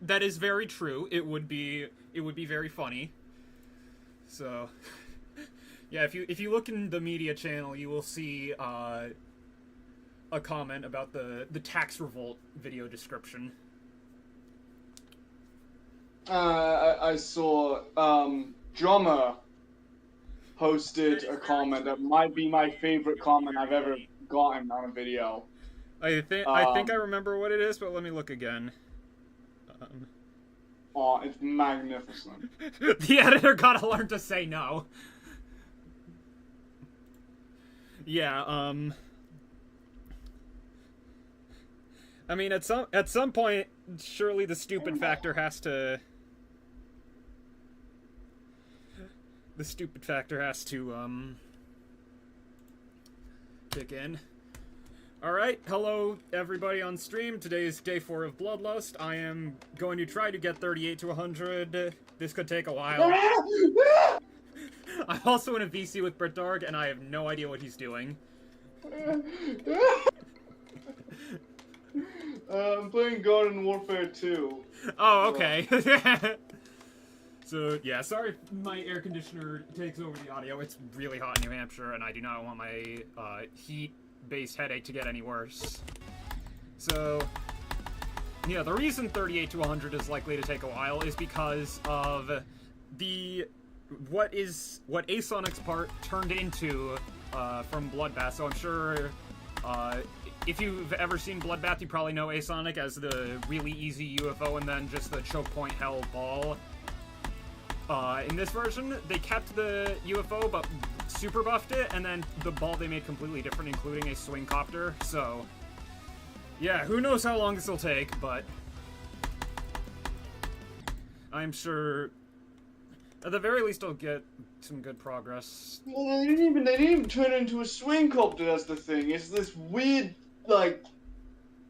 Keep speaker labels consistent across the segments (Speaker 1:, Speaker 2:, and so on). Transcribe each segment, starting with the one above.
Speaker 1: that is very true. It would be very funny. So, yeah, if you look in the media channel, you will see a comment about the tax revolt video description.
Speaker 2: I saw Drummer posted a comment that might be my favorite comment I've ever gotten on a video.
Speaker 1: I think I remember what it is, but let me look again.
Speaker 2: Oh, it's magnificent.
Speaker 1: The editor gotta learn to say no. Yeah, I mean, at some point, surely the stupid factor has to... The stupid factor has to, kick in. Alright, hello everybody on stream. Today is day 4 of Bloodlust. I am going to try to get 38 to 100. This could take a while. I'm also in a VC with BritDarg, and I have no idea what he's doing.
Speaker 2: I'm playing Garden Warfare 2.
Speaker 1: Oh, okay. So, yeah, sorry if my air conditioner takes over the audio. It's really hot in New Hampshire, and I do not want my heat-based headache to get any worse. So, yeah, the reason 38 to 100 is likely to take a while is because of what xSmokes part turned into from Bloodbath. So I'm sure if you've ever seen Bloodbath, you probably know xSmokes as the really easy UFO and then just the choke point hell ball. In this version, they kept the UFO but super buffed it, and then the ball they made completely different, including a swing copter. So, yeah, who knows how long this will take, but I'm sure at the very least I'll get some good progress.
Speaker 2: Well, they didn't even turn it into a swing copter, that's the thing. It's this weird, like,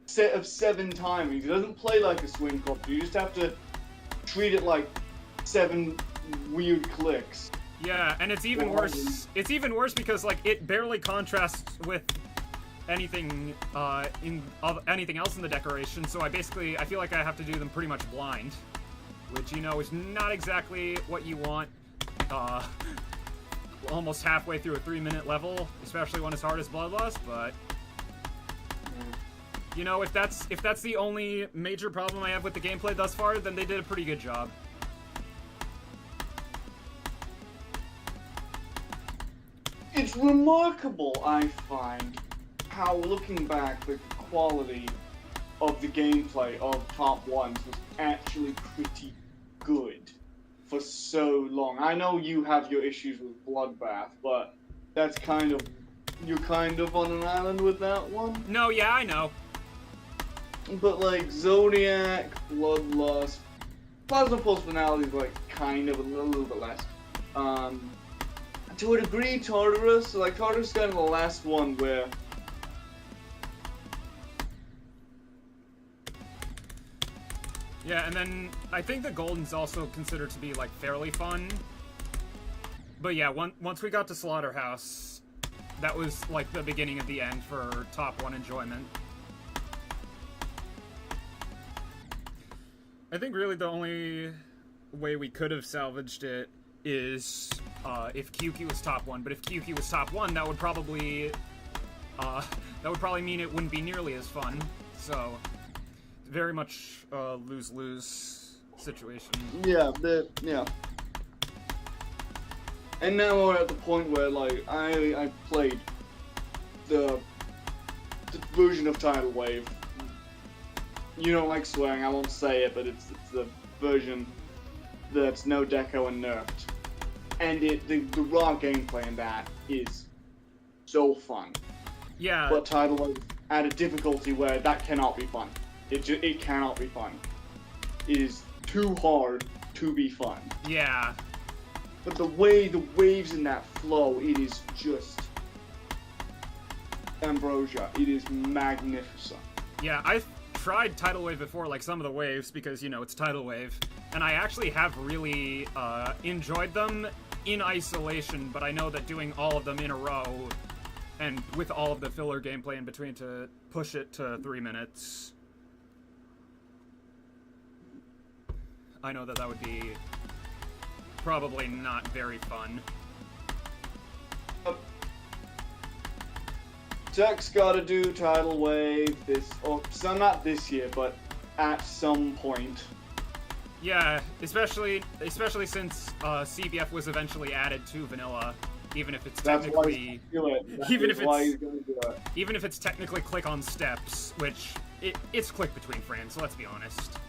Speaker 2: set of 7 timings. It doesn't play like a swing copter. You just have to treat it like 7 weird clicks.
Speaker 1: Yeah, and it's even worse. It's even worse because, like, it barely contrasts with anything anything else in the decoration. So I feel like I have to do them pretty much blind, which, you know, is not exactly what you want. Almost halfway through a 3-minute level, especially one as hard as Bloodlust. But you know, if that's the only major problem I have with the gameplay thus far, then they did a pretty good job.
Speaker 2: It's remarkable, I find, how, looking back, the quality of the gameplay of Top 1s was actually pretty good for so long. I know you have your issues with Bloodbath, but that's you're kind of on an island with that one.
Speaker 1: No, yeah, I know.
Speaker 2: But, like, Zodiac, Bloodlust, Plasma Pulse Finale is, like, kind of a little bit less. To a degree, Tartarus. So, like, Tartarus is kind of the last one where...
Speaker 1: Yeah, and then I think the Golden's also considered to be, like, fairly fun. But yeah, once we got to Slaughterhouse, that was, like, the beginning of the end for Top 1 enjoyment. I think really the only way we could have salvaged it is if QQ was Top 1. But if QQ was Top 1, that would probably mean it wouldn't be nearly as fun. So very much a lose-lose situation.
Speaker 2: Yeah, yeah. And now we're at the point where, like, I played the version of Tidal Wave. You don't like swearing, I won't say it, but it's the version that's no deco and nerfed. And the raw gameplay in that is so fun.
Speaker 1: Yeah.
Speaker 2: But Tidal Wave at a difficulty where that cannot be fun. It cannot be fun. It is too hard to be fun.
Speaker 1: Yeah.
Speaker 2: But the way the waves in that flow, it is just ambrosia. It is magnificent.
Speaker 1: Yeah, I've tried Tidal Wave before, like some of the waves, because, you know, it's Tidal Wave. And I actually have really enjoyed them in isolation, but I know that doing all of them in a row, and with all of the filler gameplay in between to push it to 3 minutes. I know that that would be probably not very fun.
Speaker 2: Tech's gotta do Tidal Wave this, or so not this year, but at some point.
Speaker 1: Yeah, especially since CBF was eventually added to vanilla, even if it's technically even if it's technically click on steps, which it's click between frames. So let's be honest.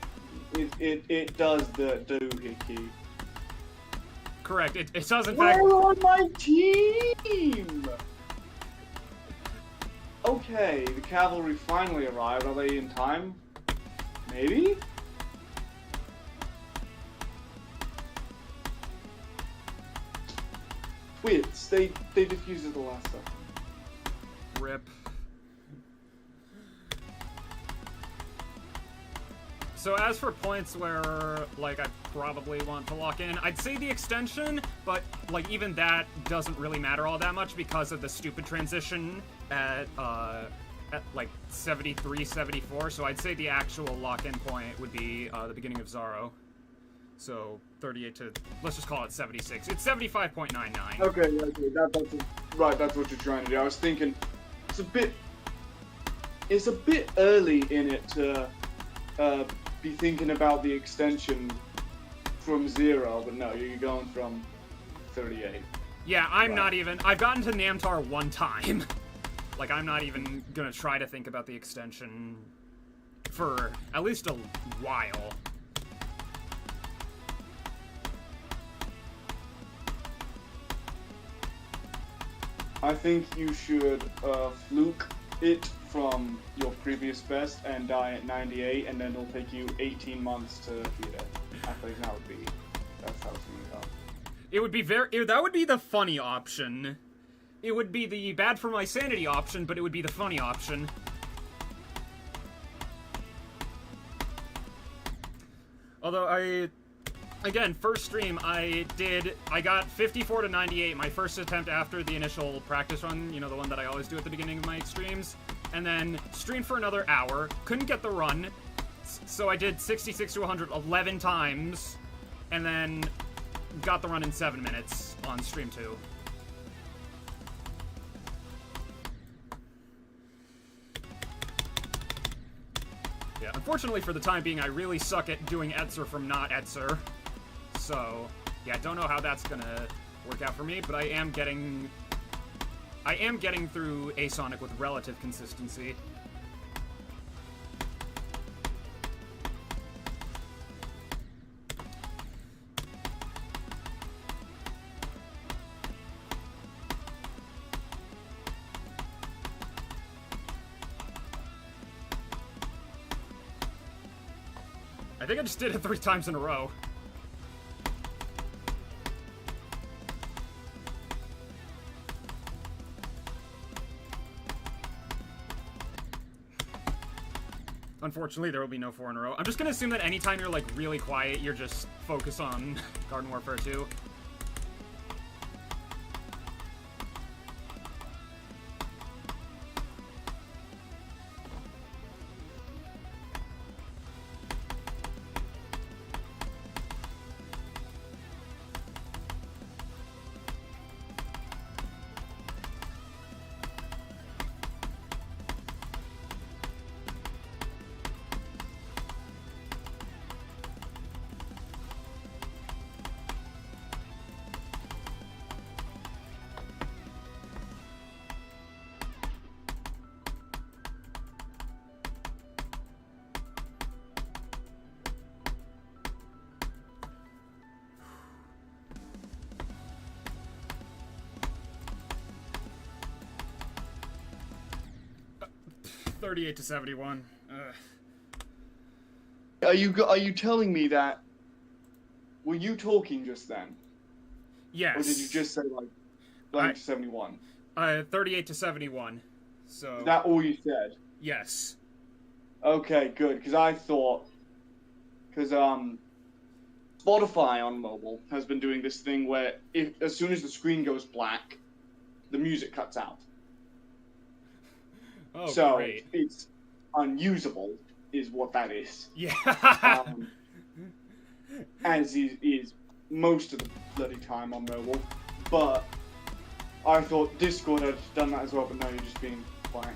Speaker 2: It does the doohickey.
Speaker 1: Correct. It does in fact.
Speaker 2: We're on my team. Okay, the cavalry finally arrived. Are they in time? Maybe? Twits, they defused at the last second.
Speaker 1: Rip. So as for points where, like, I probably want to lock in, I'd say the extension, but, like, even that doesn't really matter all that much because of the stupid transition at like, 73, 74, so I'd say the actual lock-in point would be, the beginning of Zaro. So, 38 to, let's just call it 76. It's 75.99.
Speaker 2: Okay, right, that's what you're trying to do. I was thinking, it's a bit early in it to, be thinking about the extension from 0, but no, you're going from 38.
Speaker 1: Yeah, I'm not even, I've gotten to Namtar one time. Like, I'm not even gonna try to think about the extension for at least a while.
Speaker 2: I think you should fluke it from your previous best and die at 98, and then it'll take you 18 months to beat it. I think that's how it's going to go.
Speaker 1: It would be that would be the funny option. It would be the bad for my sanity option, but it would be the funny option. Although again, first stream, I got 54 to 98, my first attempt after the initial practice run, you know, the one that I always do at the beginning of my streams, and then streamed for another hour, couldn't get the run, so I did 66 to 100 11 times, and then got the run in 7 minutes on stream 2. Yeah, unfortunately for the time being, I really suck at doing Etzer from not Etzer. So, yeah, don't know how that's gonna work out for me, but I am getting through Asonic with relative consistency. I think I just did it 3 times in a row. Unfortunately, there will be no 4 in a row. I'm just gonna assume that anytime you're, like, really quiet, you're just focused on Garden Warfare 2. $38 to $71.
Speaker 2: Are you telling me that? Were you talking just then?
Speaker 1: Yes.
Speaker 2: Or did you just say like 71?
Speaker 1: 38 to 71. So.
Speaker 2: Is that all you said?
Speaker 1: Yes.
Speaker 2: Okay, good. Because I thought, Spotify on mobile has been doing this thing where as soon as the screen goes black, the music cuts out.
Speaker 1: Oh,
Speaker 2: so
Speaker 1: great.
Speaker 2: It's unusable, is what that is.
Speaker 1: Yeah.
Speaker 2: as is most of the bloody time on mobile. But I thought Discord had done that as well, but no, you're just being quiet.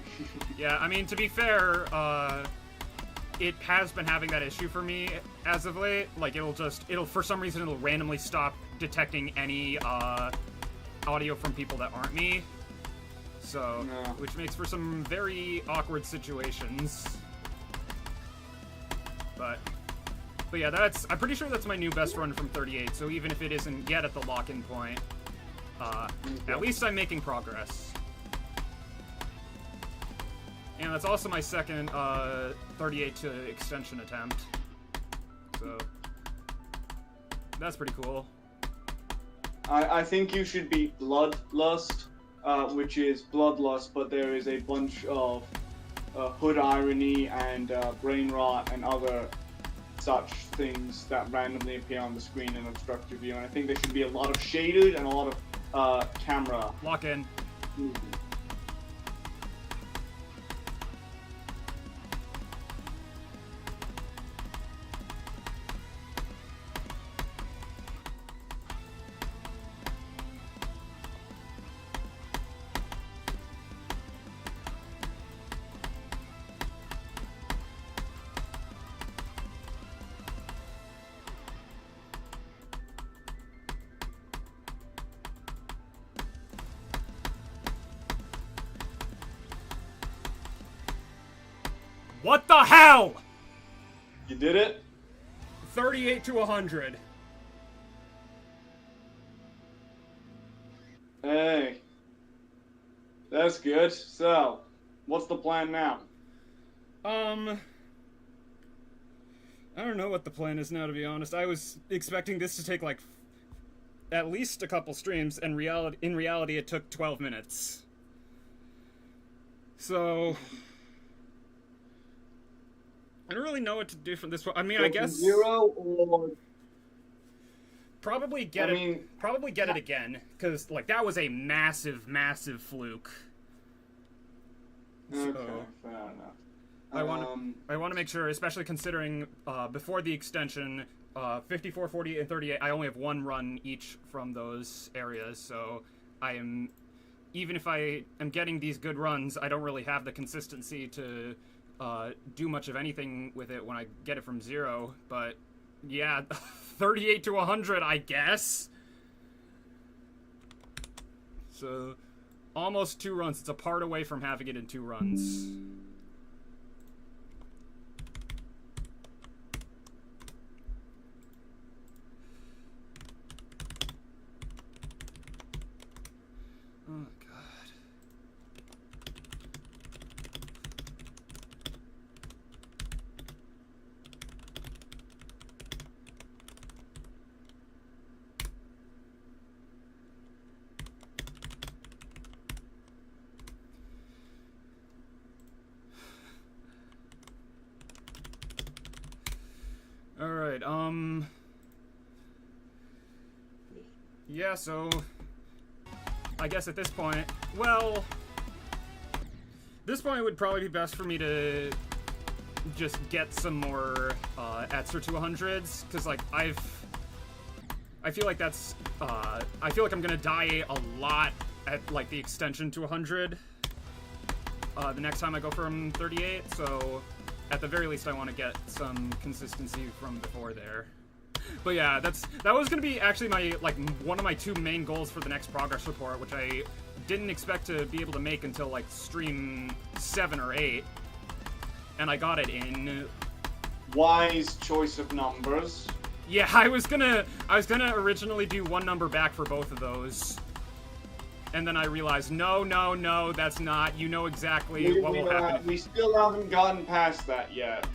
Speaker 1: Yeah, I mean, to be fair, it has been having that issue for me as of late. Like, for some reason, it'll randomly stop detecting any, audio from people that aren't me. So,
Speaker 2: No.
Speaker 1: which makes for some very awkward situations. But yeah, I'm pretty sure that's my new best run from 38, so even if it isn't yet at the lock-in point, at least I'm making progress. And that's also my second 38 to extension attempt. So that's pretty cool.
Speaker 2: I think you should beat Bloodlust, which is Bloodlust, but there is a bunch of hood irony and brain rot and other such things that randomly appear on the screen and obstruct your view. And I think there should be a lot of shaded and a lot of camera.
Speaker 1: Lock in.
Speaker 2: movement.
Speaker 1: What the hell?
Speaker 2: You did it?
Speaker 1: 38 to 100.
Speaker 2: Hey. That's good. So, what's the plan now?
Speaker 1: I don't know what the plan is now, to be honest. I was expecting this to take, like, at least a couple streams, and in reality it took 12 minutes. So I don't really know what to do from this point. I mean, I guess
Speaker 2: 0 or
Speaker 1: probably get it again, because like that was a massive fluke.
Speaker 2: okay,
Speaker 1: So,
Speaker 2: fair enough.
Speaker 1: I want to make sure, especially considering before the extension, 54, 48, and 38, I only have one run each from those areas, so even if I am getting these good runs, I don't really have the consistency to do much of anything with it when I get it from 0, but yeah, 38 to 100, I guess. So, almost 2 runs. It's a part away from having it in 2 runs. Oh, God. Alright, yeah, so I guess at this point, well, this point it would probably be best for me to just get some more Etzer 200s, because like I feel like that's I feel like I'm gonna die a lot at like the extension to 100 the next time I go from 38, so at the very least I want to get some consistency from before there. But yeah, that was gonna be actually my one of my 2 main goals for the next progress report, which I didn't expect to be able to make until like stream 7 or 8, and I got it in.
Speaker 2: Wise choice of numbers.
Speaker 1: Yeah, I was gonna originally do 1 number back for both of those, and then I realized no, that's not. You know exactly what will happen.
Speaker 2: We still haven't gotten past that yet.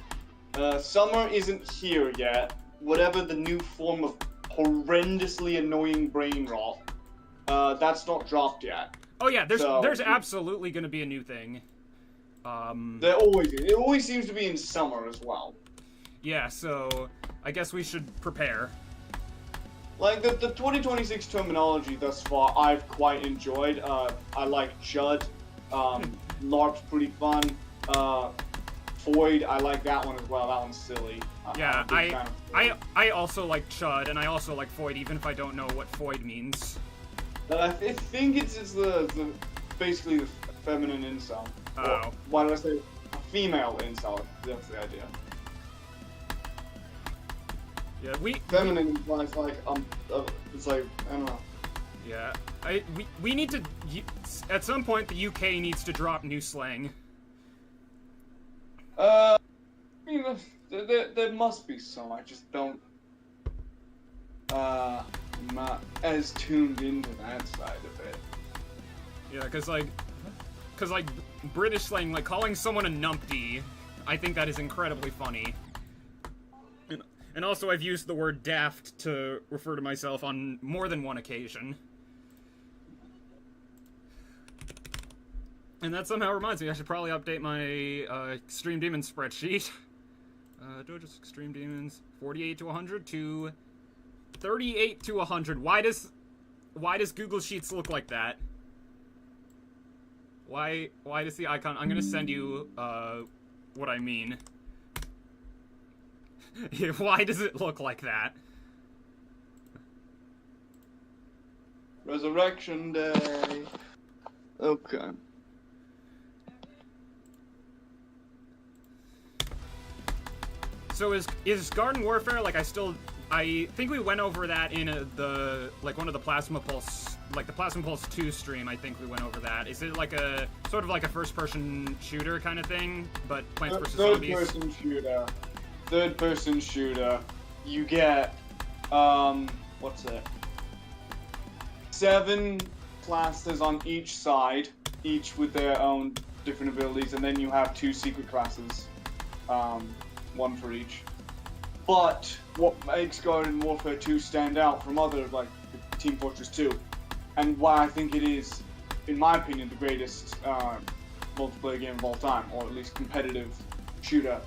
Speaker 2: Summer isn't here yet. Whatever the new form of horrendously annoying brain rot, that's not dropped yet.
Speaker 1: Oh yeah, there's absolutely going to be a new thing.
Speaker 2: It always seems to be in summer as well.
Speaker 1: Yeah, so I guess we should prepare.
Speaker 2: Like the 2026 terminology thus far, I've quite enjoyed. I like Judd. LARP's pretty fun. Void, I like that one as well. That one's silly.
Speaker 1: Yeah,
Speaker 2: I'm a big fan of Foid.
Speaker 1: I also like Chud, and I also like Foid, even if I don't know what Foid means.
Speaker 2: I think it's the basically the feminine incel.
Speaker 1: Oh.
Speaker 2: Or, why did I say a female incel? That's the idea.
Speaker 1: Yeah,
Speaker 2: Feminine implies like it's like I don't know.
Speaker 1: Yeah, we need to at some point the UK needs to drop new slang.
Speaker 2: I mean, there must be some. I just don't. I'm not as tuned into that side of it.
Speaker 1: Yeah, cause like British slang, like calling someone a numpty, I think that is incredibly funny. And also, I've used the word daft to refer to myself on more than one occasion. And that somehow reminds me, I should probably update my Extreme Demons spreadsheet. Doja's Extreme Demons, 48 to 100 to 38 to 100. Why does Google Sheets look like that? Why does the icon... I'm gonna send you, what I mean. Why does it look like that?
Speaker 2: Resurrection Day. Okay.
Speaker 1: So is Garden Warfare, like, I think we went over that in one of the Plasma Pulse, like the Plasma Pulse 2 stream, I think we went over that. Is it like a, sort of like a first-person shooter kind of thing, but Plants vs. Zombies?
Speaker 2: Third-person shooter. Third-person shooter. You get, what's it? 7 classes on each side, each with their own different abilities, and then you have 2 secret classes. 1 for each. But what makes Garden Warfare 2 stand out from other, like Team Fortress 2, and why I think it is, in my opinion, the greatest multiplayer game of all time, or at least competitive shooter,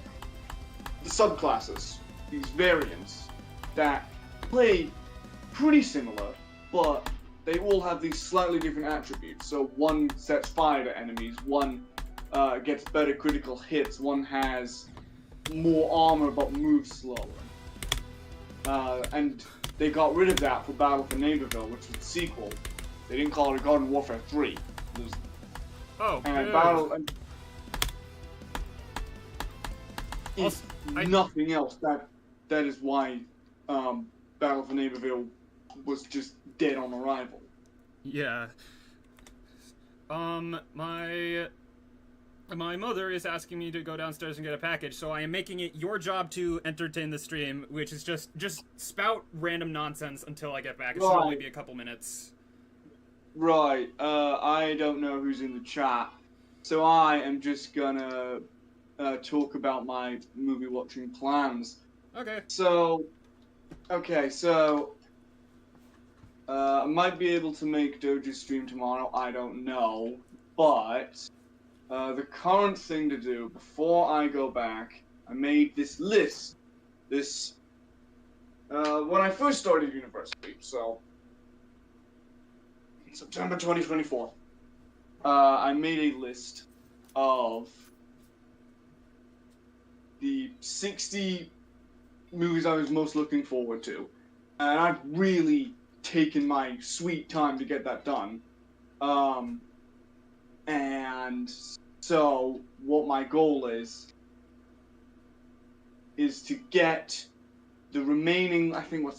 Speaker 2: the subclasses, these variants that play pretty similar, but they all have these slightly different attributes. So one sets fire to enemies, one gets better critical hits, one has more armor but moves slower. And they got rid of that for Battle for Neighborville, which was the sequel. They didn't call it Garden Warfare 3. Nothing else. That is why Battle for Neighborville was just dead on arrival.
Speaker 1: Yeah. My mother is asking me to go downstairs and get a package, so I am making it your job to entertain the stream, which is just spout random nonsense until I get back. It should only be a couple minutes.
Speaker 2: Right. I don't know who's in the chat, so I am just gonna talk about my movie watching plans.
Speaker 1: Okay.
Speaker 2: I might be able to make Doja's stream tomorrow. I don't know, but. The current thing to do before I go back, I made this list. When I first started university, so September 2024, I made a list of the 60 movies I was most looking forward to, and I've really taken my sweet time to get that done. And so what my goal is to get the remaining, I think,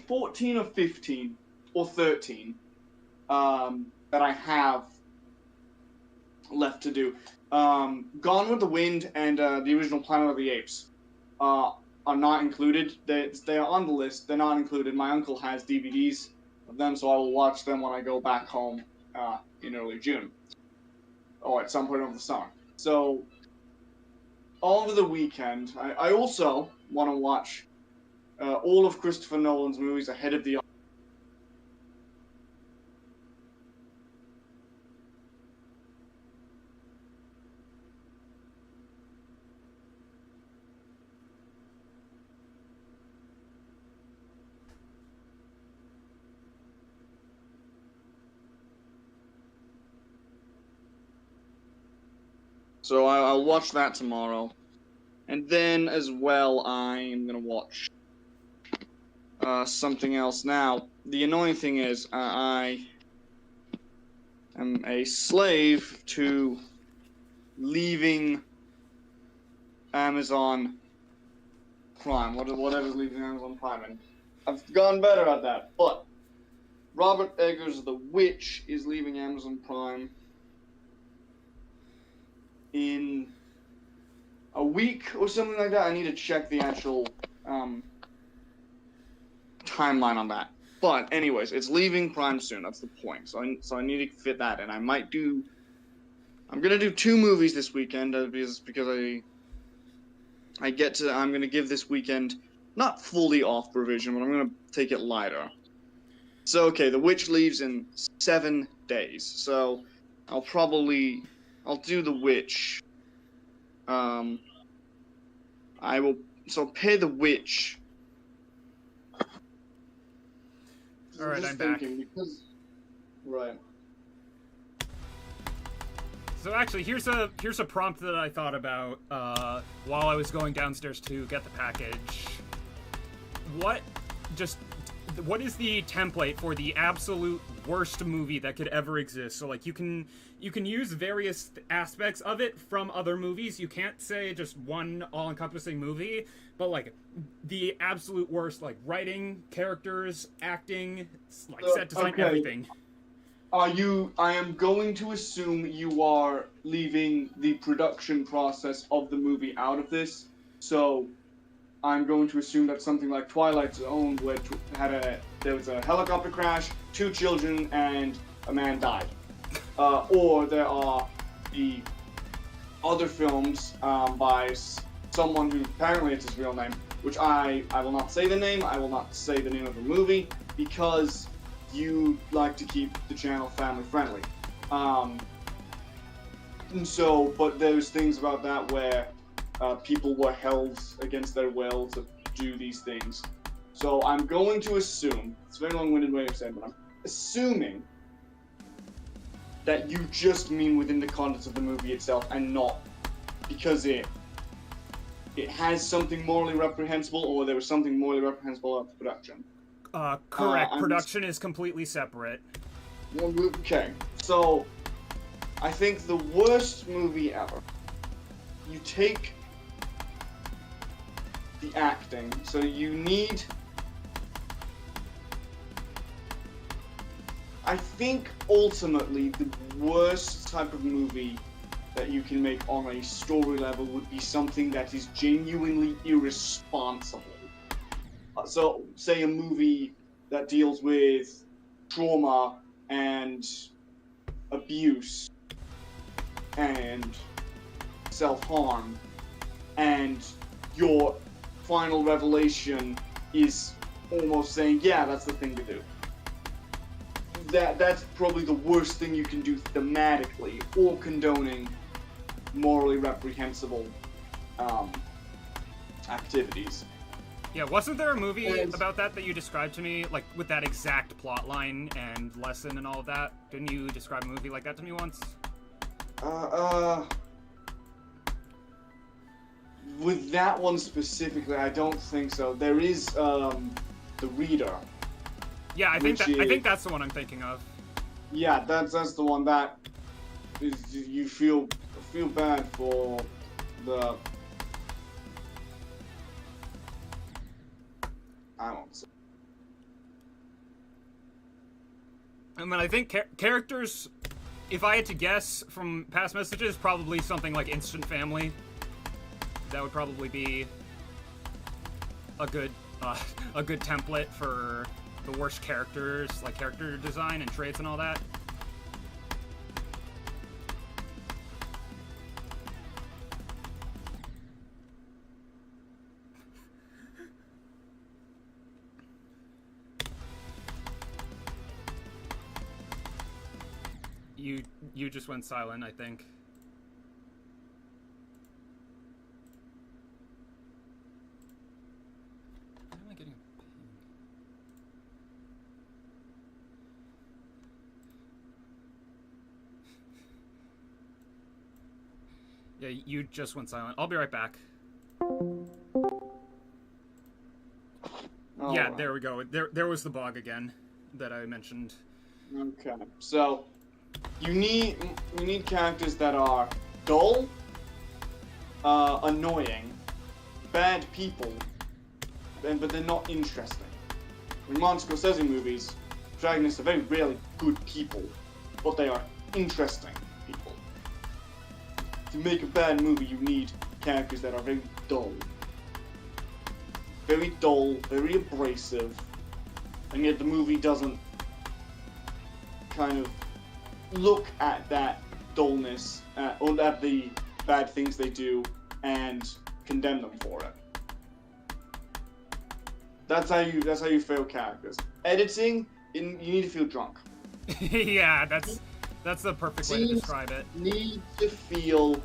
Speaker 2: 14 or 15 or 13 that I have left to do. Gone with the Wind and the original Planet of the Apes are not included. They are on the list. They're not included. My uncle has DVDs of them, so I will watch them when I go back home in early June, or at some point over the summer. So, over the weekend, I also want to watch all of Christopher Nolan's movies ahead of the... So I'll watch that tomorrow, And then as well, I'm gonna watch something else. Now, the annoying thing is, I am a slave to leaving Amazon Prime, whatever's leaving Amazon Prime, and I've gotten better at that. But Robert Eggers' The Witch is leaving Amazon Prime in a week or something like that. I need to check the actual timeline on that. But anyways, it's leaving Prime soon. That's the point. So I need to fit that in. I'm gonna do 2 movies this weekend because I'm gonna give this weekend not fully off provision, but I'm gonna take it lighter. So okay, The Witch leaves in 7 days. So I'll do The Witch. So pay The Witch.
Speaker 1: Alright, I'm back.
Speaker 2: Right.
Speaker 1: So actually, here's a prompt that I thought about while I was going downstairs to get the package. What is the template for the absolute worst movie that could ever exist? So like you can use various aspects of it from other movies. You can't say just one all-encompassing movie, but like the absolute worst, like writing, characters, acting, like set design,
Speaker 2: okay.
Speaker 1: everything.
Speaker 2: I am going to assume you are leaving the production process of the movie out of this. So I'm going to assume that something like Twilight Zone, which there was a helicopter crash, 2 children, and a man died. Or there are the other films by someone who apparently it's his real name, which I will not say the name. I will not say the name of the movie because you like to keep the channel family friendly. And so, but there's things about that where people were held against their will to do these things. So I'm going to assume, it's a very long-winded way of saying, but I'm assuming that you just mean within the context of the movie itself and not because it has something morally reprehensible or there was something morally reprehensible about the production.
Speaker 1: Correct. Production is completely separate.
Speaker 2: Okay, so I think the worst movie ever. You take the acting, so you need. I think ultimately the worst type of movie that you can make on a story level would be something that is genuinely irresponsible. So, say a movie that deals with trauma and abuse and self-harm, and your final revelation is almost saying, yeah, that's the thing to do. That's probably the worst thing you can do thematically, or condoning morally reprehensible activities.
Speaker 1: Yeah, wasn't there a movie about that you described to me, like, with that exact plot line and lesson and all of that? Didn't you describe a movie like that to me once?
Speaker 2: With that one specifically, I don't think so. There is, The Reader.
Speaker 1: Yeah, I think that's the one I'm thinking of.
Speaker 2: Yeah, that's the one that is, you feel bad for the... I won't say.
Speaker 1: I mean, I think characters, if I had to guess from past messages, probably something like Instant Family. That would probably be a good template for the worst characters, like character design and traits and all that. You just went silent, I think. Why am I getting a ping? Yeah, you just went silent. I'll be right back. Yeah,
Speaker 2: Alright.
Speaker 1: there we go. There was the bug again that I mentioned.
Speaker 2: Okay, so you need characters that are dull, annoying, bad people, but they're not interesting. In Martin Scorsese movies, protagonists are very rarely good people, but they are interesting people. To make a bad movie, you need characters that are very dull, very abrasive, and yet the movie doesn't kind of look at that dullness or at the bad things they do and condemn them for it. That's how you fail characters. Editing, you need to feel drunk.
Speaker 1: Yeah, that's the perfect way to describe it.
Speaker 2: Need to feel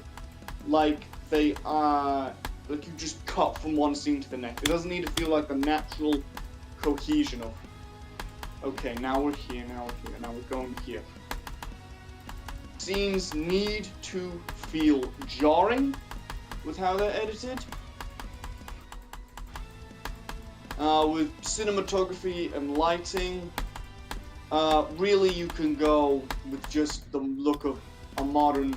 Speaker 2: like they are, like you just cut from one scene to the next. It doesn't need to feel like the natural cohesion of, okay, now we're here, now we're going here. Scenes need to feel jarring with how they're edited. With cinematography and lighting, really you can go with just the look of a modern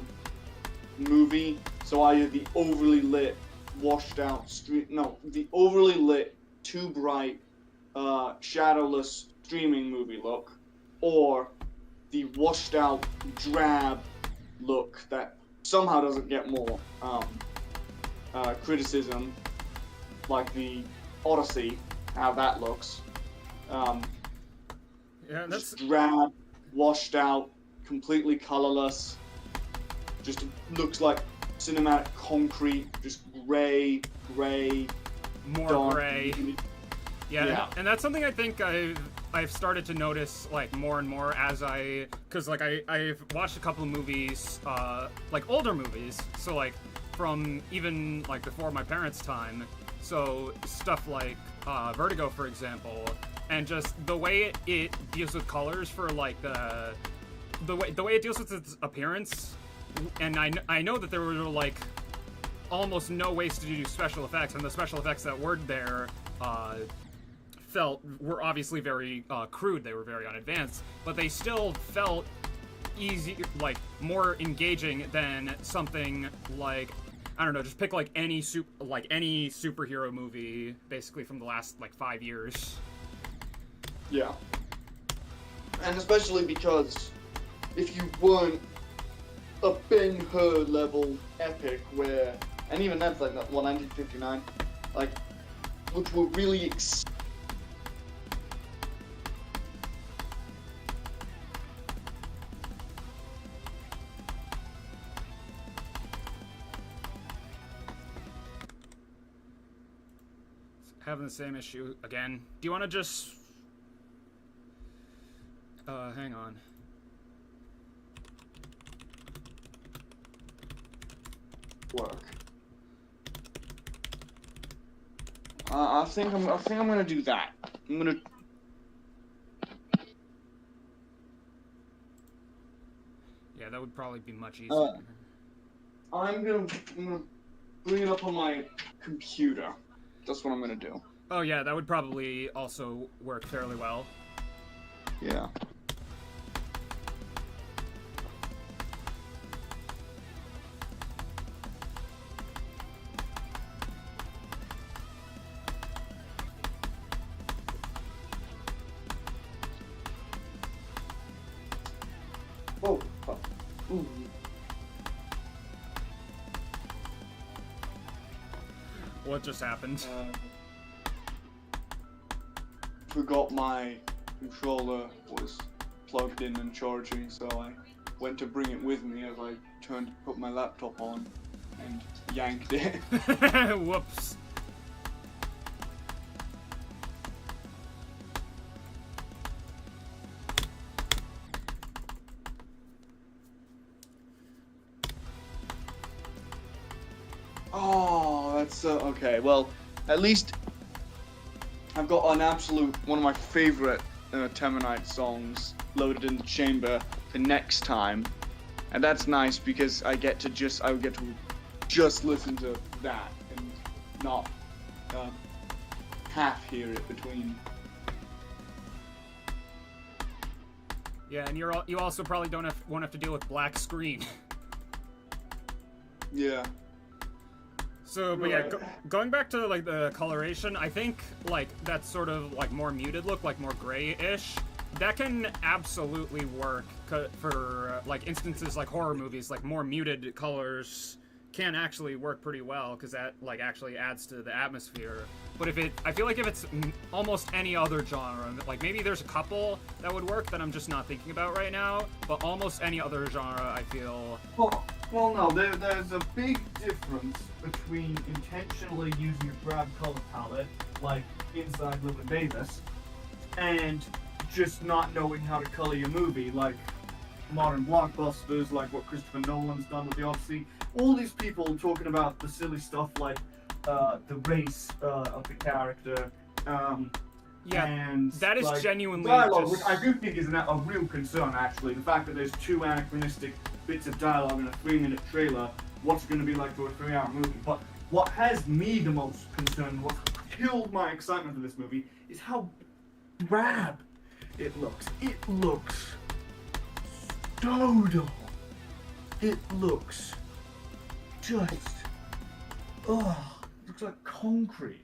Speaker 2: movie. So either the overly lit, washed out the overly lit, too bright, shadowless streaming movie look, or the washed out, drab look that somehow doesn't get more criticism, like the Odyssey, how that looks.
Speaker 1: Yeah, that's
Speaker 2: drab, washed out, completely colorless. Just looks like cinematic concrete, just gray,
Speaker 1: more
Speaker 2: dark.
Speaker 1: gray. Yeah. And that's something I think I've started to notice like more and more as because like I've watched a couple of movies, like older movies, so like from even like before my parents' time. So stuff like Vertigo, for example, and just the way it deals with colors for like the way it deals with its appearance, and I know that there were like almost no ways to do special effects, and the special effects that were there were obviously very crude. They were very unadvanced, but they still felt easy, like more engaging than something like, I don't know, just pick like any superhero movie basically from the last like 5 years.
Speaker 2: Yeah. And especially because if you weren't a Ben-Hur level epic where, and even that's like 1959, like, which were really
Speaker 1: Having the same issue again. Do you want to just hang on.
Speaker 2: work. I think I'm gonna do that. I'm gonna.
Speaker 1: Yeah, that would probably be much easier.
Speaker 2: I'm gonna bring it up on my computer. That's what I'm gonna do.
Speaker 1: Oh yeah, that would probably also work fairly well.
Speaker 2: Yeah. Oh, fuck. Ooh.
Speaker 1: What just happened?
Speaker 2: Forgot my controller was plugged in and charging, so I went to bring it with me as I turned to put my laptop on and yanked it.
Speaker 1: Whoops.
Speaker 2: Oh, that's okay. Well, at least I've got one of my favorite Temanite songs loaded in the chamber for next time, and that's nice because I would get to just listen to that and not half hear it between.
Speaker 1: Yeah, and you also probably won't have to deal with black screen.
Speaker 2: Yeah.
Speaker 1: So, but yeah, going back to like the coloration, I think like that sort of like more muted look, like more grayish, that can absolutely work for like instances like horror movies. Like more muted colors can actually work pretty well because that like actually adds to the atmosphere. But I feel like if it's almost any other genre, like maybe there's a couple that would work that I'm just not thinking about right now, but almost any other genre, I feel.
Speaker 3: Well, no, there's a big difference between intentionally using a drab color palette, like inside Llewyn Davis, and just not knowing how to color your movie, like modern blockbusters, like what Christopher Nolan's done with The Odyssey. All these people talking about the silly stuff like the race of the character,
Speaker 1: Yeah,
Speaker 3: and
Speaker 1: that is
Speaker 3: like,
Speaker 1: genuinely
Speaker 3: dialogue,
Speaker 1: just...
Speaker 3: which I do think is a real concern, actually. The fact that there's 2 anachronistic bits of dialogue in a 3-minute trailer, what's going to be like for a 3-hour movie. But what has me the most concerned, what killed my excitement for this movie, is how drab it looks. It looks so dull. It looks just, it looks like concrete.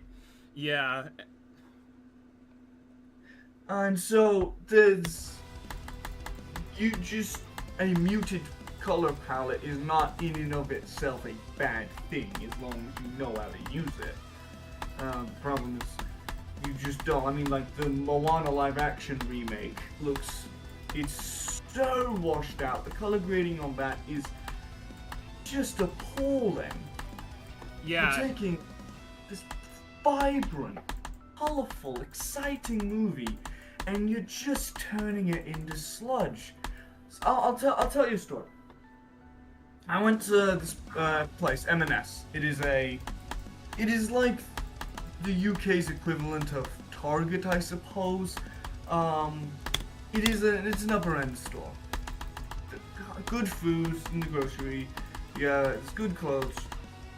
Speaker 1: Yeah.
Speaker 3: And so there's, a muted color palette is not in and of itself a bad thing as long as you know how to use it. The problem is you just don't. I mean, like the Moana live action remake it's so washed out. The color grading on that is just appalling.
Speaker 1: Yeah.
Speaker 3: You're taking this vibrant, colorful, exciting movie, and you're just turning it into sludge. So I'll tell you a story. I went to this place, M&S. It is like the UK's equivalent of Target, I suppose. It's an upper end store. Good food in the grocery. Yeah, it's good clothes,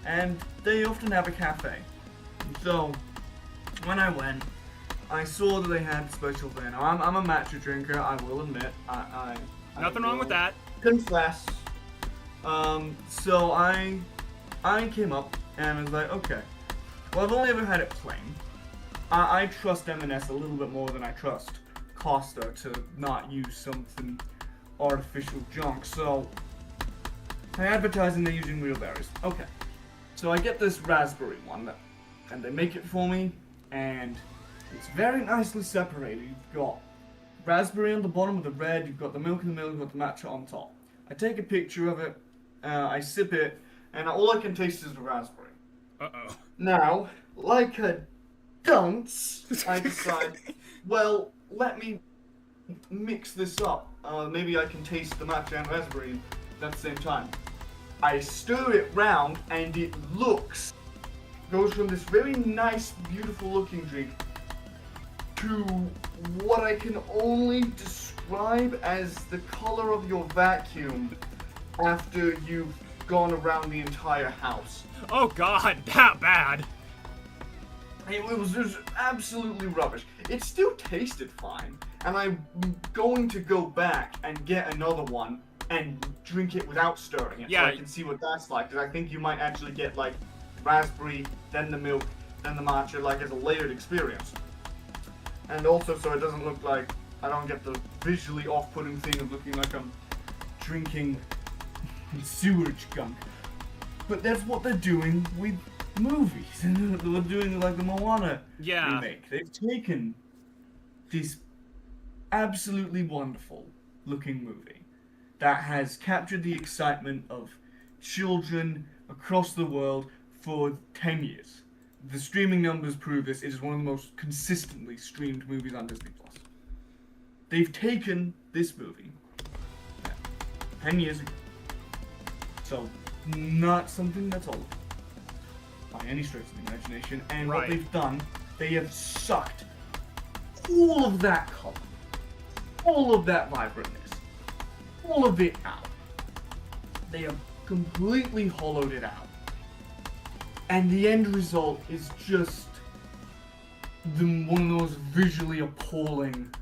Speaker 3: and they often have a cafe. So when I went, I saw that they had special there. Now I'm a matcha drinker. I will admit. I
Speaker 1: Nothing wrong with that.
Speaker 3: Confess. So I came up and I was like, okay. Well, I've only ever had it plain. I trust M&S a little bit more than I trust Costa to not use something artificial junk. So they're advertising they're using real berries. Okay. So I get this raspberry one, and they make it for me, and it's very nicely separated. You've got raspberry on the bottom with the red, you've got the milk in the middle, you've got the matcha on top. I take a picture of it, I sip it, and all I can taste is the raspberry.
Speaker 1: Uh-oh.
Speaker 3: Now, like a dunce, I decide, well, let me mix this up. Maybe I can taste the matcha and raspberry at the same time. I stir it round, and it goes from this very nice, beautiful looking drink to what I can only describe as the color of your vacuum after you've gone around the entire house.
Speaker 1: Oh god, that bad.
Speaker 3: It was just absolutely rubbish. It still tasted fine, and I'm going to go back and get another one and drink it without stirring it, so I can see what that's like, because I think you might actually get like raspberry, then the milk, then the matcha, like as a layered experience. And also so it doesn't look like, I don't get the visually off-putting thing of looking like I'm drinking sewage gunk. But that's what they're doing with movies, and they're doing like the Moana remake. They've taken this absolutely wonderful looking movie that has captured the excitement of children across the world for 10 years. The streaming numbers prove this. It is one of the most consistently streamed movies on Disney+. They've taken this movie 10 years ago. So, not something that's old by any stretch of the imagination. And what they've done, they have sucked all of that color, all of that vibrantness, all of it out. They have completely hollowed it out. And the end result is just one of the most visually appalling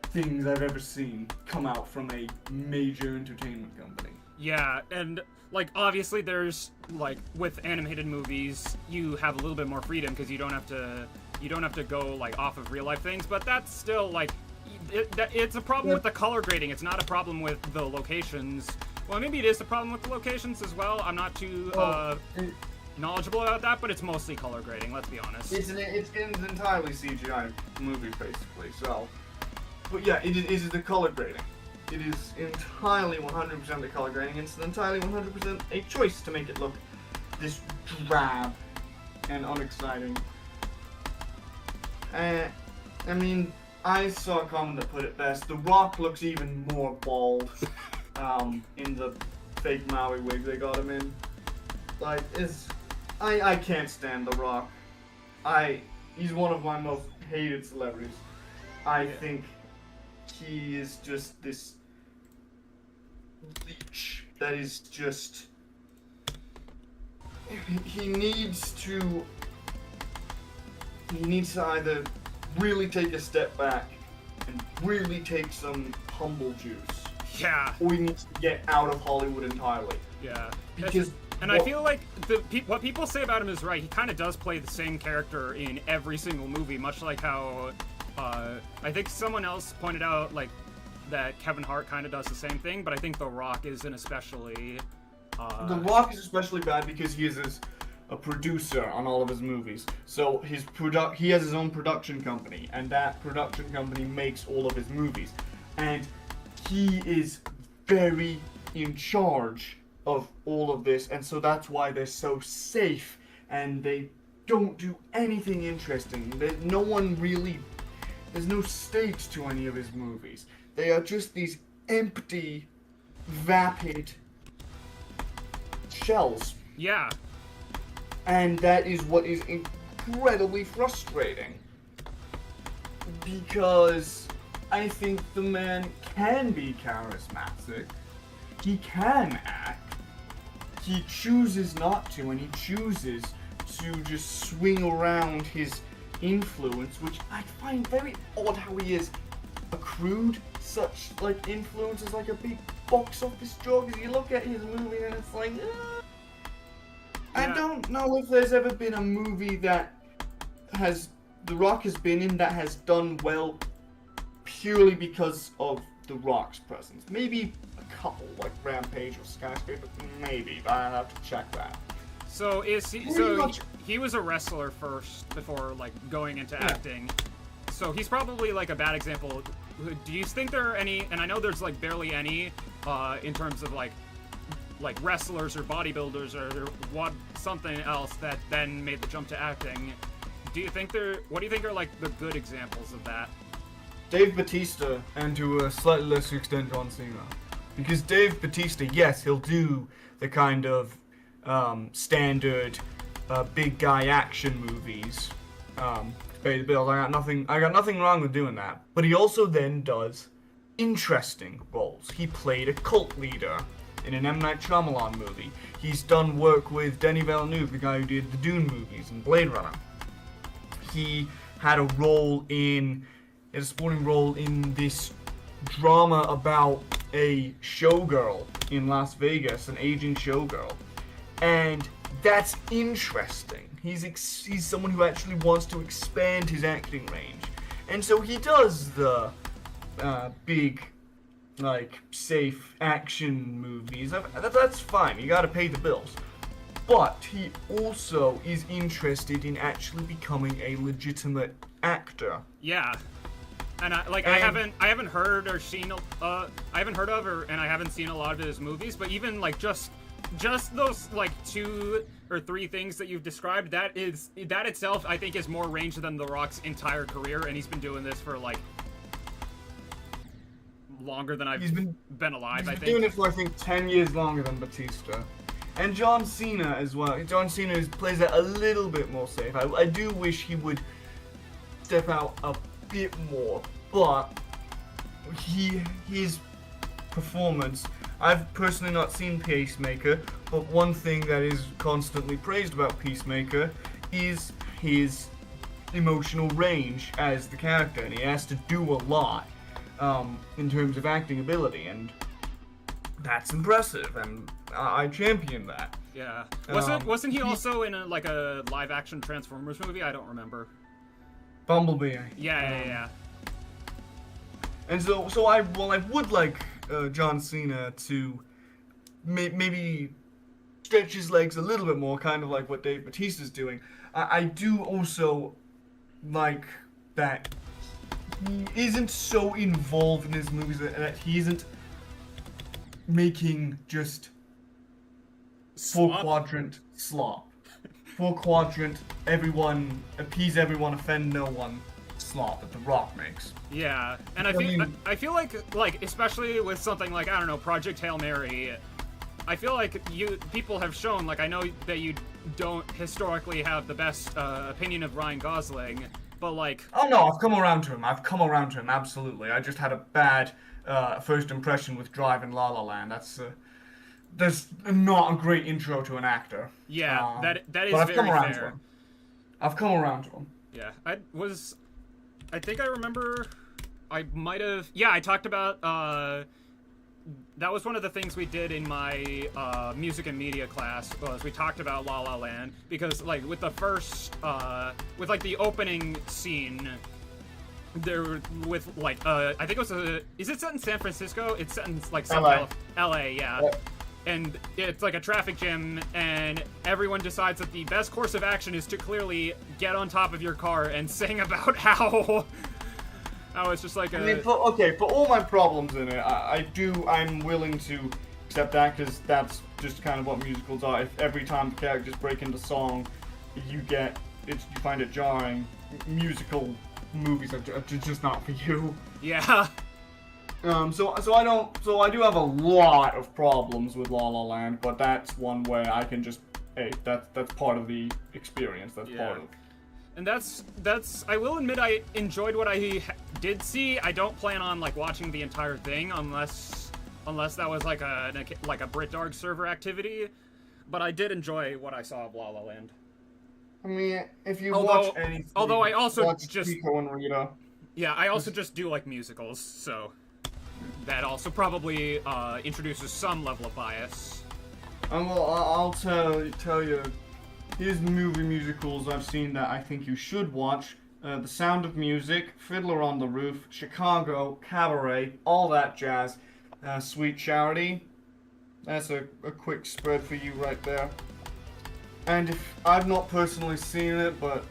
Speaker 3: things I've ever seen come out from a major entertainment company.
Speaker 1: Yeah, and like obviously there's like with animated movies you have a little bit more freedom because you don't have to go like off of real life things, but that's still like it's a problem with the color grading. It's not a problem with the locations. Well, maybe it is a problem with the locations as well. I'm not too knowledgeable about that, but it's mostly color grading, let's be honest.
Speaker 3: It's an entirely CGI movie, basically, so... But yeah, it is the color grading. It is entirely 100% the color grading, and it's entirely 100% a choice to make it look this drab and unexciting. I mean, I saw a comment that put it best. The Rock looks even more bald in the fake Maui wig they got him in. Like, I can't stand The Rock. He's one of my most hated celebrities. I think he is just this leech that is just... He needs to either really take a step back and really take some humble juice.
Speaker 1: Yeah.
Speaker 3: Or he needs to get out of Hollywood entirely.
Speaker 1: Yeah.
Speaker 3: Because...
Speaker 1: And I feel like what people say about him is right. He kind of does play the same character in every single movie, much like how I think someone else pointed out like that Kevin Hart kind of does the same thing, but I think The Rock is an especially.
Speaker 3: The Rock is especially bad because he is a producer on all of his movies. So he has his own production company, and that production company makes all of his movies, and he is very in charge of all of this, and so that's why they're so safe and they don't do anything interesting. There's no stakes to any of his movies. They are just these empty, vapid shells.
Speaker 1: Yeah.
Speaker 3: And that is what is incredibly frustrating. Because I think the man can be charismatic. He can act. He chooses not to, and he chooses to just swing around his influence, which I find very odd how he has accrued such like influence as like a big box office draw. Because you look at his movie and it's like, I don't know if there's ever been a movie that The Rock has been in that has done well purely because of The Rock's presence. Maybe couple like Rampage or Skyscraper, maybe, but I have to check that.
Speaker 1: So he was a wrestler first before like going into acting. So he's probably like a bad example. Do you think there are any? And I know there's like barely any in terms of like wrestlers or bodybuilders or something else that then made the jump to acting. What do you think are like the good examples of that?
Speaker 3: Dave Bautista, and to a slightly lesser extent John Cena. Because Dave Bautista, yes, he'll do the kind of standard big guy action movies to pay the bills. I got nothing wrong with doing that. But he also then does interesting roles. He played a cult leader in an M. Night Shyamalan movie. He's done work with Denis Villeneuve, the guy who did the Dune movies and Blade Runner. He had a supporting role in this drama about a showgirl in Las Vegas, an aging showgirl, and that's interesting. He's someone who actually wants to expand his acting range, and so he does the big, like, safe action movies. That's fine. You gotta pay the bills, but he also is interested in actually becoming a legitimate actor.
Speaker 1: Yeah. And I haven't heard or seen I haven't heard of and I haven't seen a lot of his movies, but even like just those like 2 or 3 things that you've described, that itself I think is more range than The Rock's entire career, and he's been doing this for like longer than I've been alive.
Speaker 3: He's been doing it for I think 10 years longer than Batista. And John Cena as well. John Cena plays it a little bit more safe. I do wish he would step out a bit more, but his performance, I've personally not seen Peacemaker, but one thing that is constantly praised about Peacemaker is his emotional range as the character, and he has to do a lot in terms of acting ability, and that's impressive, and I champion that.
Speaker 1: Yeah. Wasn't he also in a live action Transformers movie? I don't remember.
Speaker 3: Bumblebee.
Speaker 1: Yeah.
Speaker 3: And so I would like John Cena to maybe stretch his legs a little bit more, kind of like what Dave Bautista's doing. I do also like that he isn't so involved in his movies, that he isn't making just four-quadrant slop. Four-quadrant, everyone, appease everyone, offend no one slop that The Rock makes.
Speaker 1: Yeah, and I feel like especially with something like, I don't know, Project Hail Mary, I feel like people have shown, like, I know that you don't historically have the best opinion of Ryan Gosling, but like...
Speaker 3: Oh no, I've come around to him, absolutely. I just had a bad first impression with Drive and La La Land. That's not a great intro to an actor.
Speaker 1: Yeah, that is
Speaker 3: but I've
Speaker 1: very
Speaker 3: come around
Speaker 1: fair.
Speaker 3: To him. I've come around to him.
Speaker 1: Yeah, I think I remember, I might have, yeah, I talked about, that was one of the things we did in my music and media class, was we talked about La La Land, because like with the first, with like the opening scene, there with like, I think it was is it set in San Francisco? It's set in like
Speaker 3: LA.
Speaker 1: LA, yeah. And it's like a traffic jam, and everyone decides that the best course of action is to clearly get on top of your car and sing about how it's just like
Speaker 3: for all my problems in it, I'm willing to accept that, because that's just kind of what musicals are. If every time the characters break into song, you find it jarring. Musical movies are just not for you.
Speaker 1: Yeah.
Speaker 3: So I do have a lot of problems with La La Land, but that's one where I can just, hey, that's part of the experience. That's part of.
Speaker 1: And that's I will admit I enjoyed what I did see. I don't plan on like watching the entire thing unless that was like a BritDark server activity. But I did enjoy what I saw of La La Land.
Speaker 3: I mean, if you watch anything,
Speaker 1: although I also
Speaker 3: watch
Speaker 1: just
Speaker 3: Chico and Rita.
Speaker 1: Yeah, I also just do like musicals, so that also probably introduces some level of bias.
Speaker 3: Well, I'll tell you, here's movie musicals I've seen that I think you should watch. The Sound of Music, Fiddler on the Roof, Chicago, Cabaret, all that jazz. Sweet Charity. That's a quick spread for you right there. And if I've not personally seen it, but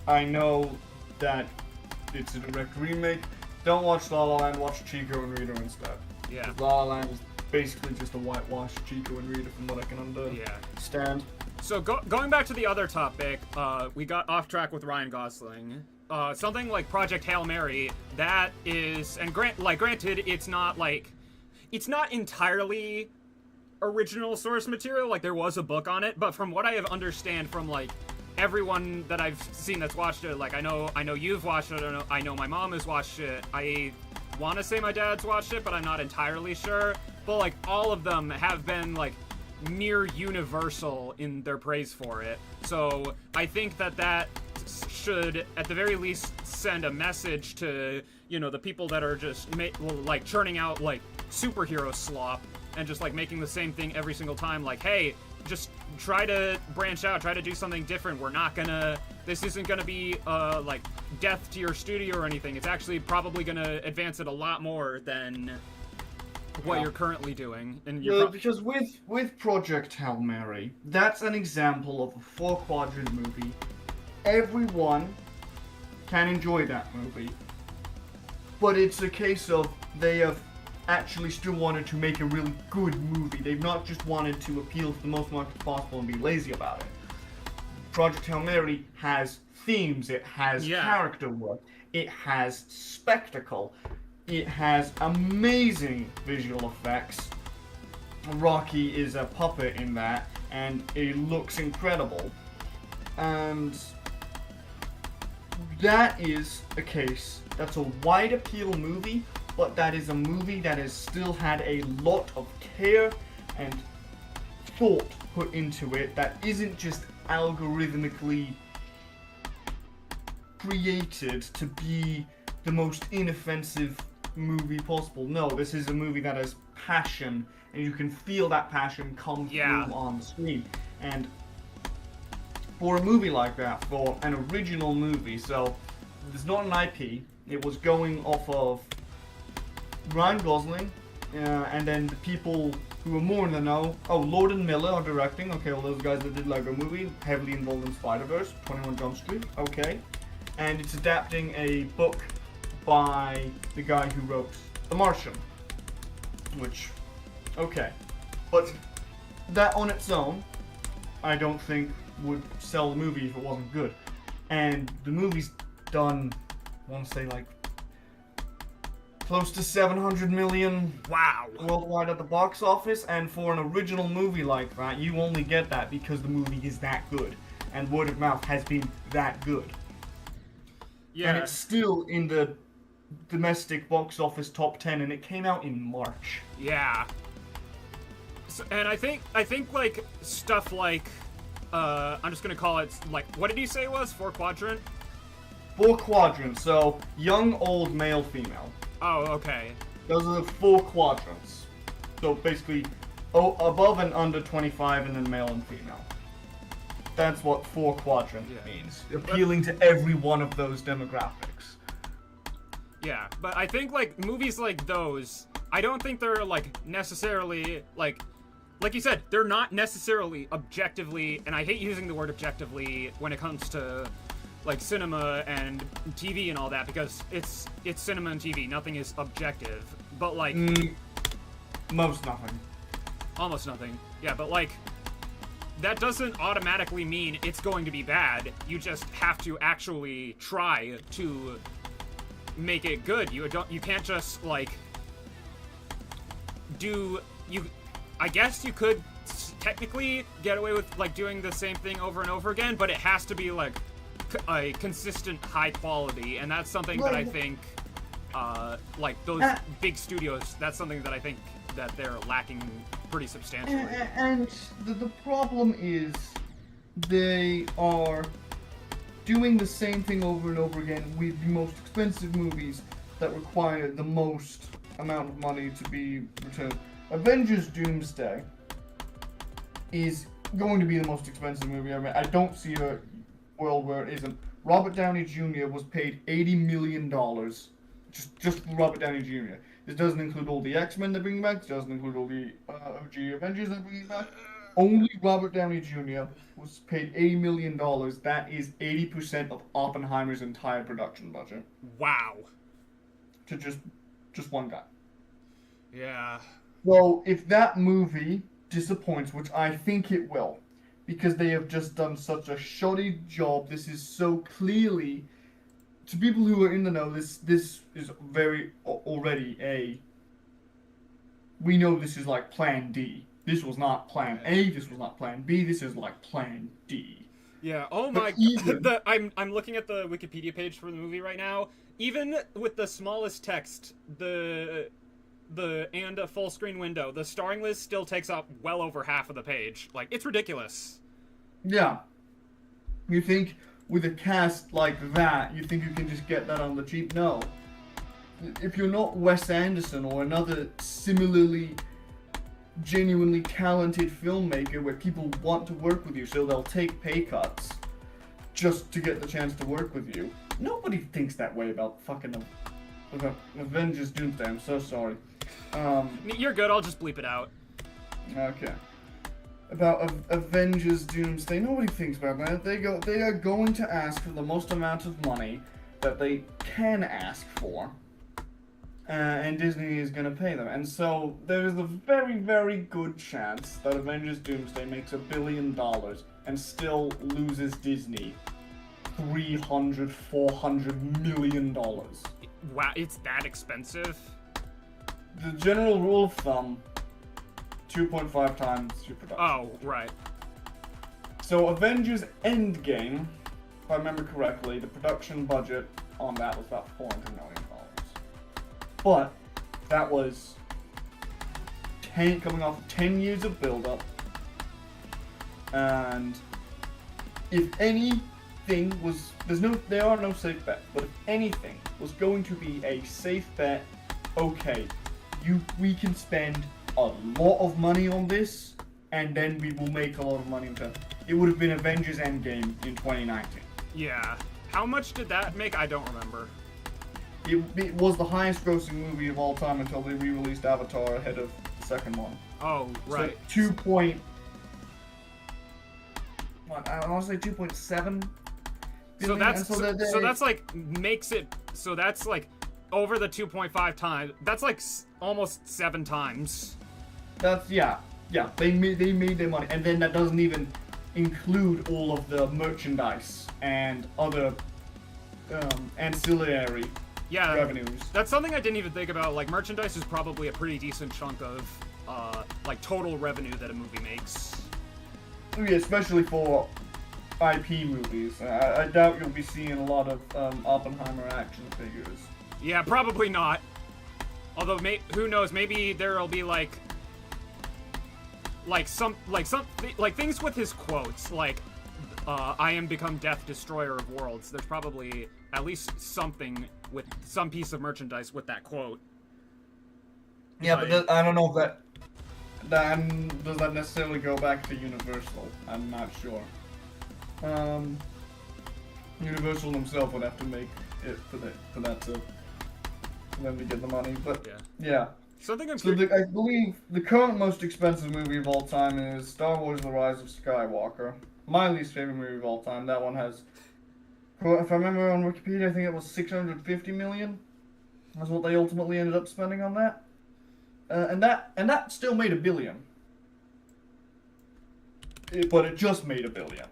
Speaker 3: I know that it's a direct remake, don't watch La La Land, watch Chico and Rita instead.
Speaker 1: Yeah.
Speaker 3: La La Land is basically just a whitewashed Chico and Rita from what I can understand.
Speaker 1: So going back to the other topic, we got off track with Ryan Gosling. Something like Project Hail Mary, that is, and granted, it's not entirely original source material, like there was a book on it, but from what I have understand from like everyone that I've seen that's watched it, like I know you've watched it, I know my mom has watched it, I want to say my dad's watched it, but I'm not entirely sure, but like all of them have been like near universal in their praise for it. So I think that should at the very least send a message to, you know, the people that are just like churning out like superhero slop and just like making the same thing every single time, like, hey, just try to branch out, try to do something different. This isn't gonna be like death to your studio or anything. It's actually probably gonna advance it a lot more than what you're currently doing. And
Speaker 3: because with Project Hail Mary, that's an example of a 4-quadrant movie. Everyone can enjoy that movie, but it's a case of they have actually still wanted to make a really good movie. They've not just wanted to appeal to the most markets possible and be lazy about it. Project Hail Mary has themes, it has character work, it has spectacle, it has amazing visual effects. Rocky is a puppet in that, and it looks incredible. And that is a case, that's a wide appeal movie, but that is a movie that has still had a lot of care and thought put into it that isn't just algorithmically created to be the most inoffensive movie possible. No, this is a movie that has passion, and you can feel that passion come through on screen. And for a movie like that, for an original movie, so it's not an IP, it was going off of Ryan Gosling, and then the people who were more in the know. Oh, Lord and Miller are directing. Okay, well, those guys that did Lego Movie, heavily involved in Spider-Verse, 21 Jump Street. Okay. And it's adapting a book by the guy who wrote The Martian. Which, okay. But that on its own, I don't think would sell the movie if it wasn't good. And the movie's done, I want to say, like, close to 700 million worldwide at the box office, and for an original movie like that, you only get that because the movie is that good, and word of mouth has been that good. Yeah. And it's still in the domestic box office top 10, and it came out in March.
Speaker 1: Yeah. So, and I think like stuff like I'm just gonna call it, like, what did you say it was? 4 quadrant?
Speaker 3: 4 quadrants, so young, old, male, female.
Speaker 1: Oh, okay.
Speaker 3: Those are the 4 quadrants. So basically, above and under 25, and then male and female. That's what 4 quadrant means. Appealing to every one of those demographics.
Speaker 1: Yeah, but I think, like, movies like those, I don't think they're, like, necessarily, like you said, they're not necessarily objectively, and I hate using the word objectively when it comes to, like, cinema and TV and all that, because it's cinema and TV. Nothing is objective. But, like...
Speaker 3: most nothing.
Speaker 1: Almost nothing. Yeah, but, like, that doesn't automatically mean it's going to be bad. You just have to actually try to make it good. You can't just, like, I guess you could technically get away with, like, doing the same thing over and over again, but it has to be, like, a consistent high quality, and that's something that I think, like, those big studios, that's something that I think that they're lacking pretty substantially.
Speaker 3: And the problem is they are doing the same thing over and over again with the most expensive movies that require the most amount of money to be returned. Avengers Doomsday is going to be the most expensive movie ever. I don't see a world where it isn't. Robert Downey Jr. was paid $80 million just for Robert Downey Jr. This doesn't include all the X-Men they're bringing back. This doesn't include all the OG Avengers they're bringing back. Only Robert Downey Jr. was paid $80 million. That is 80% of Oppenheimer's entire production budget.
Speaker 1: Wow.
Speaker 3: To just one guy.
Speaker 1: Yeah.
Speaker 3: Well, if that movie disappoints, which I think it will, because they have just done such a shoddy job, this is so clearly, to people who are in the know, this is very already we know this is like Plan D. This was not Plan A, this was not Plan B, this is like Plan D.
Speaker 1: Yeah, oh my god, I'm looking at the Wikipedia page for the movie right now. Even with the smallest text, and a full screen window, the starring list still takes up well over half of the page. Like, it's ridiculous.
Speaker 3: Yeah. You think with a cast like that, you think you can just get that on the cheap? No. If you're not Wes Anderson or another similarly genuinely talented filmmaker where people want to work with you, so they'll take pay cuts just to get the chance to work with you. Nobody thinks that way about fucking Avengers Doomsday. I'm so sorry.
Speaker 1: You're good, I'll just bleep it out.
Speaker 3: Okay. About Avengers Doomsday, nobody thinks about that. They are going to ask for the most amount of money that they can ask for. And Disney is going to pay them. And so there's a very, very good chance that Avengers Doomsday makes $1 billion and still loses Disney $300-400 million.
Speaker 1: Wow, it's that expensive?
Speaker 3: The general rule of thumb, 2.5 times your production.
Speaker 1: Oh, right.
Speaker 3: So Avengers Endgame, if I remember correctly, the production budget on that was about $400 million. But that was coming off 10 years of build-up. And if anything anything was, there are no safe bets, but if anything was going to be a safe bet, okay, we can spend a lot of money on this, and then we will make a lot of money in turn. It would have been Avengers Endgame in 2019.
Speaker 1: Yeah. How much did that make? I don't remember.
Speaker 3: It was the highest grossing movie of all time until they re-released Avatar ahead of the second one.
Speaker 1: Oh, right.
Speaker 3: So I want to say 2.7
Speaker 1: So that's
Speaker 3: billion,
Speaker 1: so that's like makes it so that's like over the 2.5 times. That's like almost 7 times.
Speaker 3: That's yeah. They made their money, and then that doesn't even include all of the merchandise and other ancillary revenues.
Speaker 1: That's something I didn't even think about. Like, merchandise is probably a pretty decent chunk of like total revenue that a movie makes.
Speaker 3: Yeah, especially for IP movies. I doubt you'll be seeing a lot of Oppenheimer action figures.
Speaker 1: Yeah, probably not. Although, who knows? Maybe there'll be like things with his quotes, like "I am become death, destroyer of worlds." There's probably at least something with some piece of merchandise with that quote.
Speaker 3: Yeah, but I don't know if that does that necessarily go back to Universal. I'm not sure. Universal themselves would have to make it for them to get the money. But yeah.
Speaker 1: Something I'm
Speaker 3: I believe the current most expensive movie of all time is Star Wars: The Rise of Skywalker. My least favorite movie of all time. That one has, if I remember on Wikipedia, I think it was 650 million. That's what they ultimately ended up spending on that. And that still made $1 billion. But it just made $1 billion.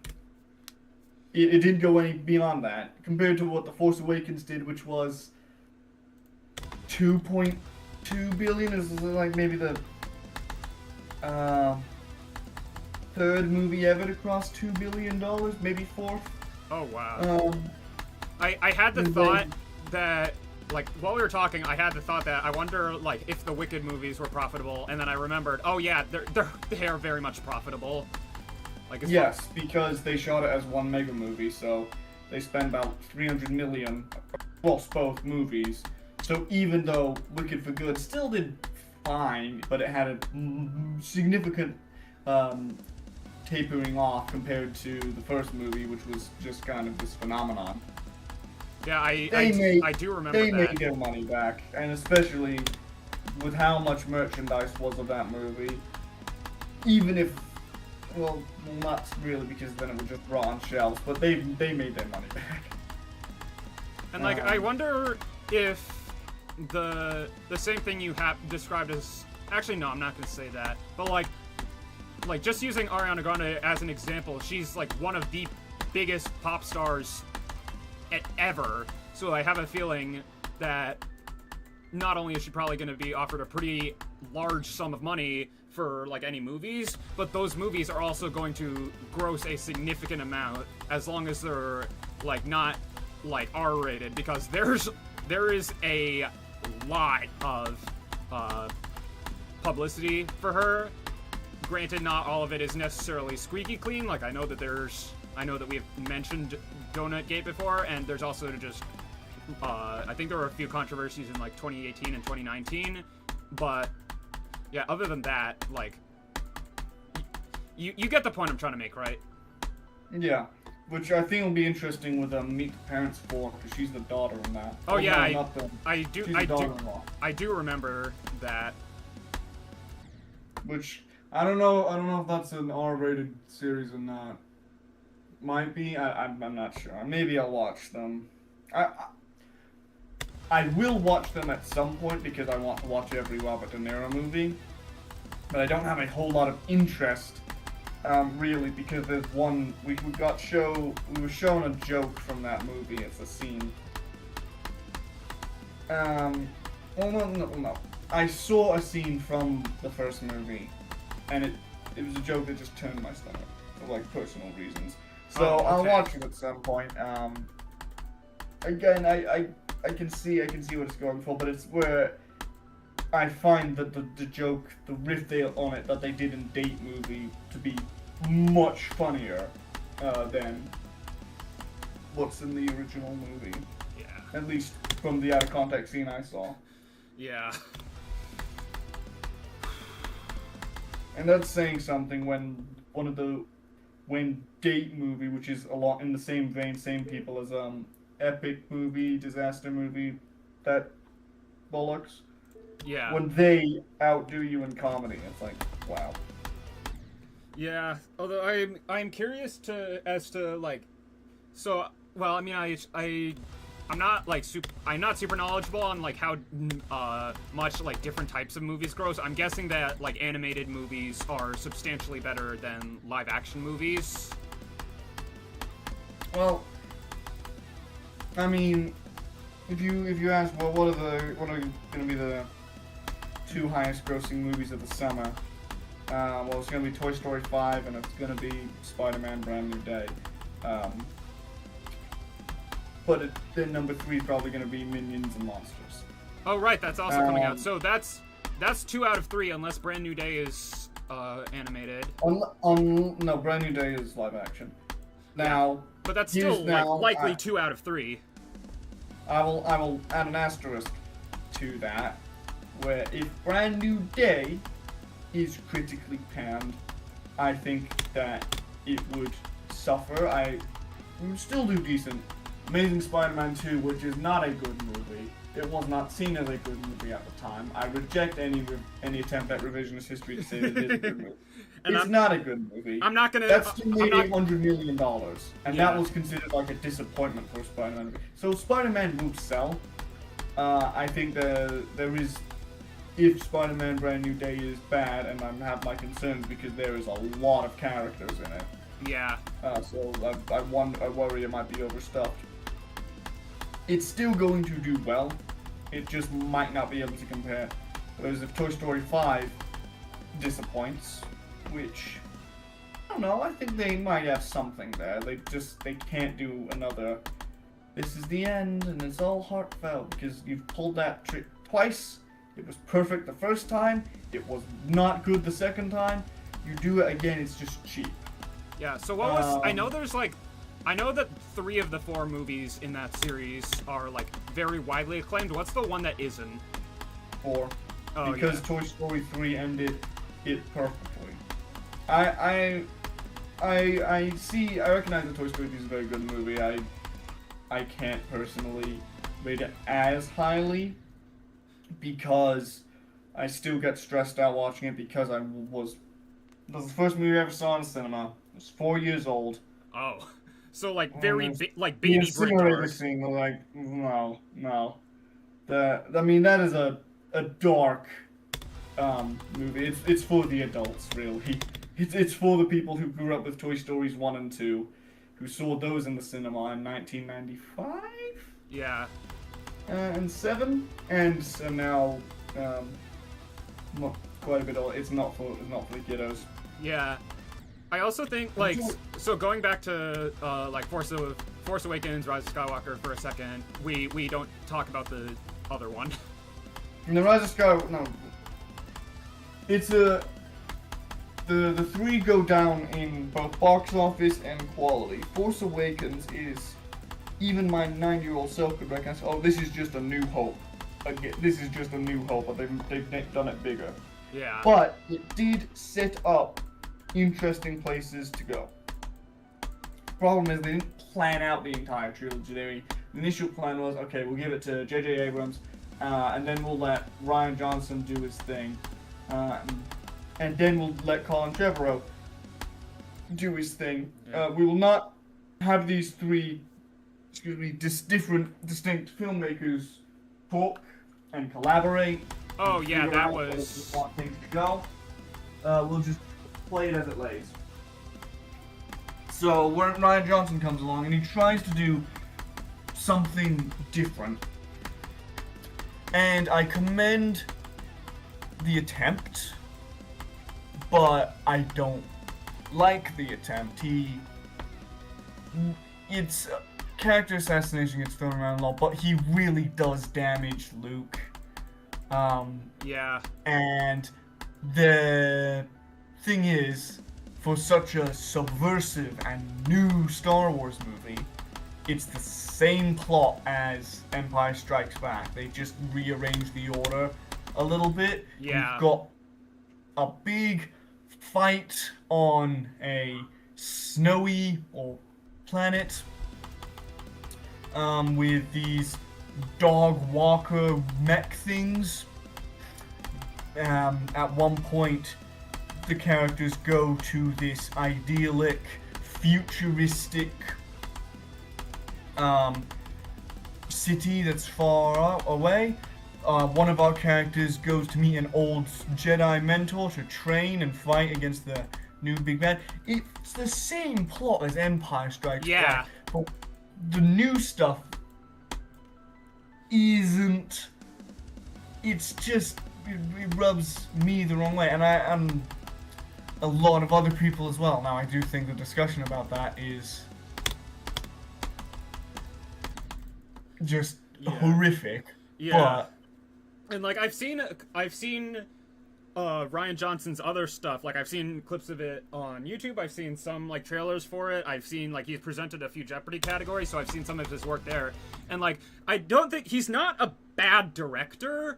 Speaker 3: It didn't go any beyond that compared to what The Force Awakens did, which was 2.2 billion. Is like maybe the third movie ever to cross $2 billion, maybe fourth.
Speaker 1: Oh wow. I had the thought that, like, while we were talking, I had the thought that I wonder, like, if the Wicked movies were profitable, and then I remembered, oh yeah, they are very much profitable. Like,
Speaker 3: yes, because they shot it as one mega movie, so they spent about 300 million across both movies. So even though Wicked for Good still did fine, but it had a significant tapering off compared to the first movie, which was just kind of this phenomenon.
Speaker 1: Yeah, I do remember
Speaker 3: they
Speaker 1: that.
Speaker 3: They made their money back, and especially with how much merchandise was of that movie. Even if, well, not really, because then it would just rot on shelves, but they made their money back.
Speaker 1: And like, I wonder if the same thing you have described as, actually no, I'm not gonna say that, but like just using Ariana Grande as an example, she's like one of the biggest pop stars ever, so I have a feeling that not only is she probably going to be offered a pretty large sum of money for like any movies, but those movies are also going to gross a significant amount as long as they're like not like R-rated, because there is a lot of publicity for her. Granted, not all of it is necessarily squeaky clean. Like, I know that we've mentioned Donut Gate before, and there's also just I think there were a few controversies in like 2018 and 2019, but yeah, other than that, like, you get the point I'm trying to make, right?
Speaker 3: Yeah, which I think will be interesting with Meet the Parents 4, because she's the daughter in that.
Speaker 1: Oh yeah,
Speaker 3: no,
Speaker 1: I do remember that.
Speaker 3: Which I don't know if that's an R-rated series or not. Might be. I'm not sure. Maybe I'll watch them. I will watch them at some point because I want to watch every Robert De Niro movie, but I don't have a whole lot of interest, really, because there's one we were shown a joke from that movie. It's a scene. Well, no. I saw a scene from the first movie, and it was a joke that just turned my stomach for like personal reasons. So I'll watch it at some point. Again, I can see what it's going for, but it's where I find that the joke, the riff on it that they did in Date movie to be much funnier than what's in the original movie.
Speaker 1: Yeah.
Speaker 3: At least from the out of context scene I saw.
Speaker 1: Yeah.
Speaker 3: And that's saying something when Date movie, which is a lot in the same vein, same people as epic movie, disaster movie, that bollocks.
Speaker 1: Yeah.
Speaker 3: When they outdo you in comedy, it's like, wow.
Speaker 1: Yeah. Although I'm curious as to like, so well, I mean I'm not like I'm not super knowledgeable on like how much like different types of movies grow. So I'm guessing that like animated movies are substantially better than live action movies.
Speaker 3: Well, I mean, if you ask, well, what are going to be the 2 highest grossing movies of the summer? Well, it's going to be Toy Story 5 and it's going to be Spider-Man: Brand New Day. But then number 3 is probably going to be Minions and Monsters.
Speaker 1: Oh right, that's also coming out. So that's 2 out of 3 unless Brand New Day is animated.
Speaker 3: No, Brand New Day is live action. Now,
Speaker 1: but that's still likely 2 out of 3.
Speaker 3: I will add an asterisk to that, where if Brand New Day is critically panned, I think that it would suffer. It would still do decent. Amazing Spider-Man 2, which is not a good movie. It was not seen as a good movie at the time. I reject any attempt at revisionist history to say that it is a good movie. It's not a good movie.
Speaker 1: I'm not gonna.
Speaker 3: That still made $800 million, and
Speaker 1: Yeah.
Speaker 3: that was considered like a disappointment for a Spider-Man movie. So Spider-Man will sell. I think there is, if Spider-Man: Brand New Day is bad, and I have my concerns because there is a lot of characters in it.
Speaker 1: Yeah.
Speaker 3: So I worry it might be overstuffed. It's still going to do well. It just might not be able to compare. Whereas if Toy Story 5 disappoints, which I don't know, I think they might have something there. They can't do another. This is the end, and it's all heartfelt because you've pulled that trick twice. It was perfect the first time. It was not good the second time. You do it again, it's just cheap.
Speaker 1: Yeah. So what was? I know that 3 of the 4 movies in that series are like very widely acclaimed. What's the one that isn't?
Speaker 3: 4.
Speaker 1: Oh,
Speaker 3: Because
Speaker 1: yeah.
Speaker 3: Toy Story 3 ended it perfectly. I recognize that Toy Story 3 is a very good movie. I can't personally rate it as highly because I still get stressed out watching it because it was the first movie I ever saw in cinema. I was 4 years old.
Speaker 1: Oh. So like very like
Speaker 3: The
Speaker 1: baby brain
Speaker 3: incinerator
Speaker 1: dark.
Speaker 3: scene, like, no. I mean, that is a dark movie. It's for the adults, really. It's for the people who grew up with Toy Stories 1 and 2, who saw those in the cinema in 1995?
Speaker 1: Yeah.
Speaker 3: And 7? And so now, not quite a bit old. It's not for the kiddos.
Speaker 1: Yeah. I also think, like, so going back to, like, Force Awakens, Rise of Skywalker for a second, we don't talk about the other one.
Speaker 3: And the Rise of Skywalker, no. It's the 3 go down in both box office and quality. Force Awakens is, even my 9-year-old self could recognize, oh, this is just a New Hope. Again, this is just a New Hope, but they've done it bigger.
Speaker 1: Yeah.
Speaker 3: But it did set up interesting places to go. Problem is, they didn't plan out the entire trilogy. The initial plan was, okay, we'll give it to J.J. Abrams, and then we'll let Rian Johnson do his thing, and then we'll let Colin Trevorrow do his thing.
Speaker 1: Yeah.
Speaker 3: We will not have these 3, different, distinct filmmakers talk and collaborate.
Speaker 1: Oh yeah,
Speaker 3: figure
Speaker 1: that
Speaker 3: out where
Speaker 1: was.
Speaker 3: we want things to go. We'll just play it as it lays. So where Rian Johnson comes along and he tries to do something different, and I commend the attempt, but I don't like the attempt. It's character assassination gets thrown around a lot, but he really does damage Luke.
Speaker 1: Yeah.
Speaker 3: And the thing is, for such a subversive and new Star Wars movie, it's the same plot as Empire Strikes Back. They just rearranged the order a little bit.
Speaker 1: Yeah.
Speaker 3: You've got a big fight on a snowy or planet with these dog walker mech things. At one point, the characters go to this idyllic, futuristic city that's far away. One of our characters goes to meet an old Jedi mentor to train and fight against the new big bad. It's the same plot as Empire Strikes Back, but the new stuff isn't. It's just it rubs me the wrong way, and a lot of other people as well. Now, I do think the discussion about that is just horrific.
Speaker 1: Yeah. And like I've seen Ryan Johnson's other stuff. Like I've seen clips of it on YouTube. I've seen some like trailers for it. I've seen like he's presented a few Jeopardy categories, so I've seen some of his work there. And like I don't think he's not a bad director.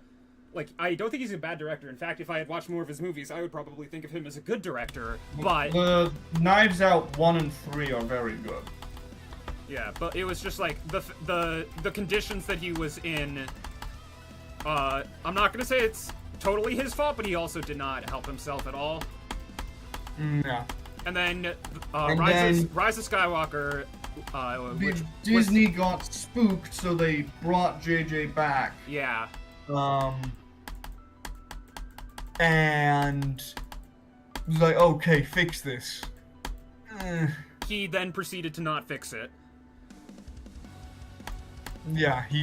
Speaker 1: Like I don't think he's a bad director. In fact, if I had watched more of his movies, I would probably think of him as a good director. But
Speaker 3: the Knives Out 1 and 3 are very good.
Speaker 1: Yeah, but it was just like the conditions that he was in. I'm not gonna say it's totally his fault, but he also did not help himself at all.
Speaker 3: Yeah.
Speaker 1: And then Rise of Skywalker, which
Speaker 3: Disney got spooked, so they brought JJ back.
Speaker 1: Yeah.
Speaker 3: And was like, okay, fix this.
Speaker 1: He then proceeded to not fix it.
Speaker 3: Yeah, he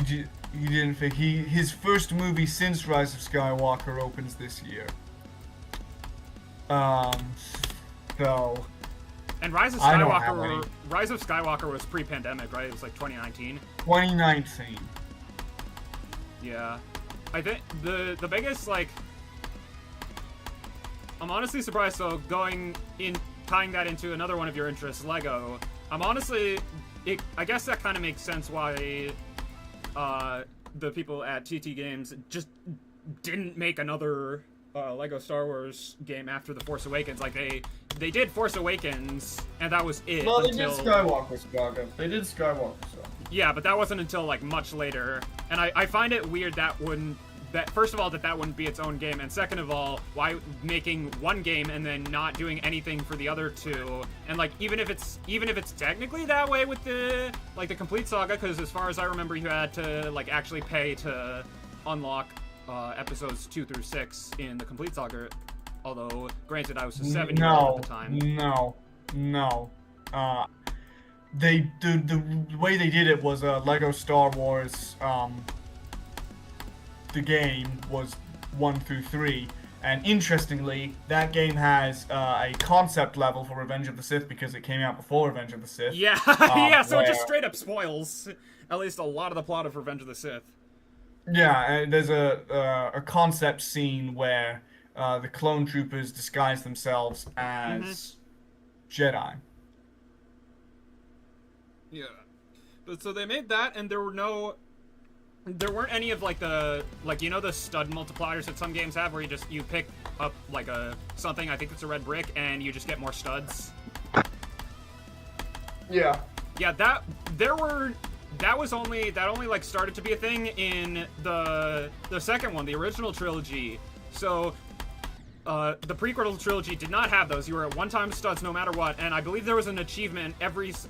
Speaker 3: didn't fix. His first movie since Rise of Skywalker opens this year. So.
Speaker 1: And Rise of Skywalker was pre-pandemic, right? It was like 2019.
Speaker 3: 2019.
Speaker 1: Yeah, I think the biggest like. I'm honestly surprised. So tying that into another one of your interests, Lego. I'm honestly, I guess that kind of makes sense why the people at TT Games just didn't make another Lego Star Wars game after The Force Awakens. Like they did Force Awakens, and that was it.
Speaker 3: No, they did Skywalker Saga. They did Skywalker Saga.
Speaker 1: Yeah, but that wasn't until like much later. And I find it weird that first of all that wouldn't be its own game, and second of all, why making one game and then not doing anything for the other two? And like even if it's technically that way with the complete saga, because as far as I remember, you had to like actually pay to unlock episodes 2 through 6 in the complete saga. Although granted, I was a 7-year-old at the time.
Speaker 3: No. The way they did it was Lego Star Wars. The game was 1 through 3, and interestingly, that game has a concept level for Revenge of the Sith because it came out before Revenge of the Sith.
Speaker 1: Yeah, yeah. So it just straight up spoils at least a lot of the plot of Revenge of the Sith.
Speaker 3: Yeah, and there's a concept scene where the clone troopers disguise themselves as Jedi.
Speaker 1: Yeah, but so they made that, and there weren't any of like the stud multipliers that some games have, where you pick up like something, I think it's a red brick, and you just get more studs.
Speaker 3: Yeah.
Speaker 1: Yeah, that only like started to be a thing in the second one, the original trilogy. So the prequel trilogy did not have those. You were at one-time studs no matter what, and I believe there was an achievement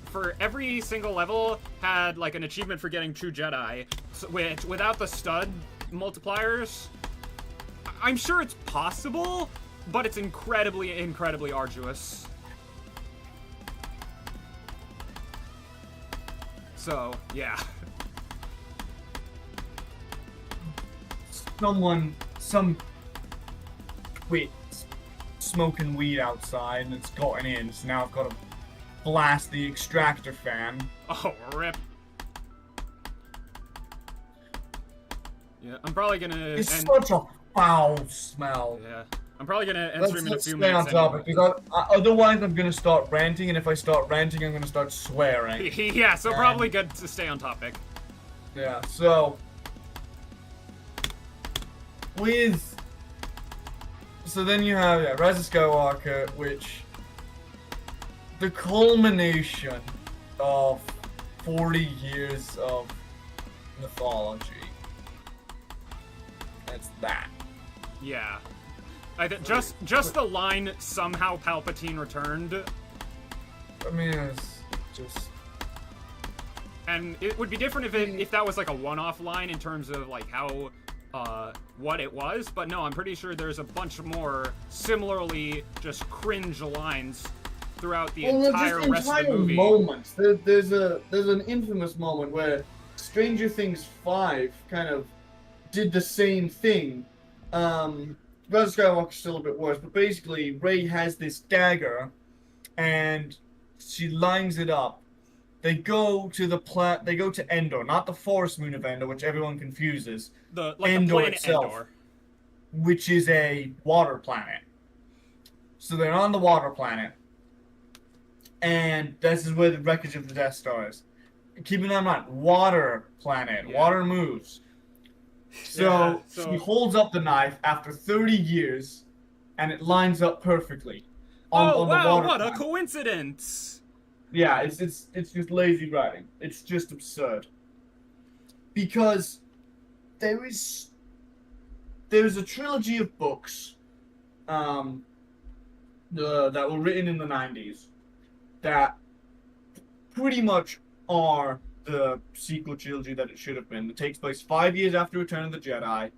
Speaker 1: for every single level had like an achievement for getting True Jedi, which without the stud multipliers, I'm sure it's possible, but it's incredibly, incredibly arduous. So, yeah.
Speaker 3: Wait, smoking weed outside and it's gotten in, so now I've got to blast the extractor fan.
Speaker 1: Oh, rip. Yeah, I'm probably gonna...
Speaker 3: It's such a foul smell.
Speaker 1: Yeah. I'm probably gonna end
Speaker 3: Let's
Speaker 1: stream in a
Speaker 3: let's
Speaker 1: few
Speaker 3: stay on
Speaker 1: minutes
Speaker 3: topic,
Speaker 1: anyway.
Speaker 3: because otherwise I'm gonna start ranting, and if I start ranting, I'm gonna start swearing.
Speaker 1: Yeah, so probably good to stay on topic.
Speaker 3: Yeah, so so then you have Rise of Skywalker, which the culmination of 40 years of mythology. That's that.
Speaker 1: Yeah. Just the line, somehow Palpatine returned.
Speaker 3: I mean, it's just...
Speaker 1: And it would be different if that was like a one-off line in terms of like how, what it was, but no, I'm pretty sure there's a bunch more similarly just cringe lines throughout the entire rest of the movie.
Speaker 3: Moments. There's an infamous moment where Stranger Things 5 kind of did the same thing. Rise of Skywalker's still a bit worse, but basically Rey has this dagger, and she lines it up. They go to Endor, not the forest moon of Endor, which everyone confuses.
Speaker 1: The
Speaker 3: Endor
Speaker 1: planet
Speaker 3: itself,
Speaker 1: Endor.
Speaker 3: which is a water planet. So they're on the water planet, and this is where the wreckage of the Death Star is. Keeping that in mind, water planet,
Speaker 1: Yeah.
Speaker 3: water moves. So
Speaker 1: so-
Speaker 3: she holds up the knife after 30 years, and it lines up perfectly on
Speaker 1: Oh
Speaker 3: the
Speaker 1: wow,
Speaker 3: water
Speaker 1: what a
Speaker 3: planet.
Speaker 1: coincidence!
Speaker 3: Yeah, it's just lazy writing. It's just absurd. Because there's a trilogy of books that were written in the 90s that pretty much are the sequel trilogy that it should have been. It takes place 5 years after Return of the Jedi.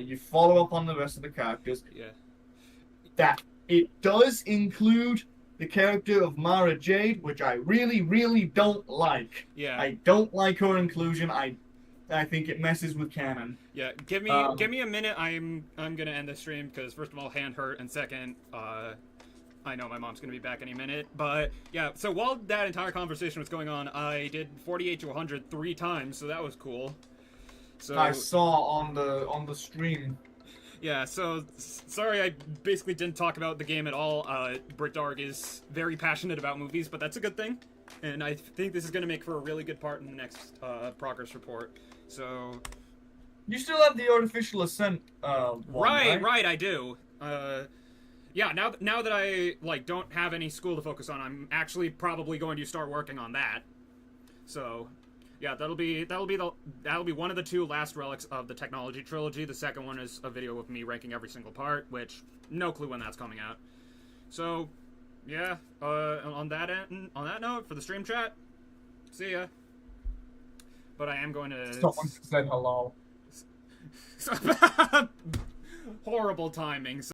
Speaker 3: You follow up on the rest of the characters.
Speaker 1: Yeah.
Speaker 3: That it does include the character of Mara Jade, which I really, really don't like.
Speaker 1: Yeah.
Speaker 3: I don't like her inclusion. I think it messes with canon.
Speaker 1: Yeah, give me a minute. I'm gonna end the stream because first of all, hand hurt, and second, I know my mom's gonna be back any minute. But yeah, so while that entire conversation was going on, I did 48 to 100 3 times, so that was cool. So
Speaker 3: I saw on the stream.
Speaker 1: yeah, so sorry I basically didn't talk about the game at all. Brickdarg is very passionate about movies, but that's a good thing, and I think this is gonna make for a really good part in the next progress report. So.
Speaker 3: You still have the artificial ascent one,
Speaker 1: Right, I do. Yeah, now that I like don't have any school to focus on, I'm actually probably going to start working on that. So, yeah, that'll be one of the 2 last relics of the technology trilogy. The second one is a video of me ranking every single part, which no clue when that's coming out. So, yeah, on that note, for the stream chat, see ya. But I am going to.
Speaker 3: Someone said hello.
Speaker 1: Horrible timing.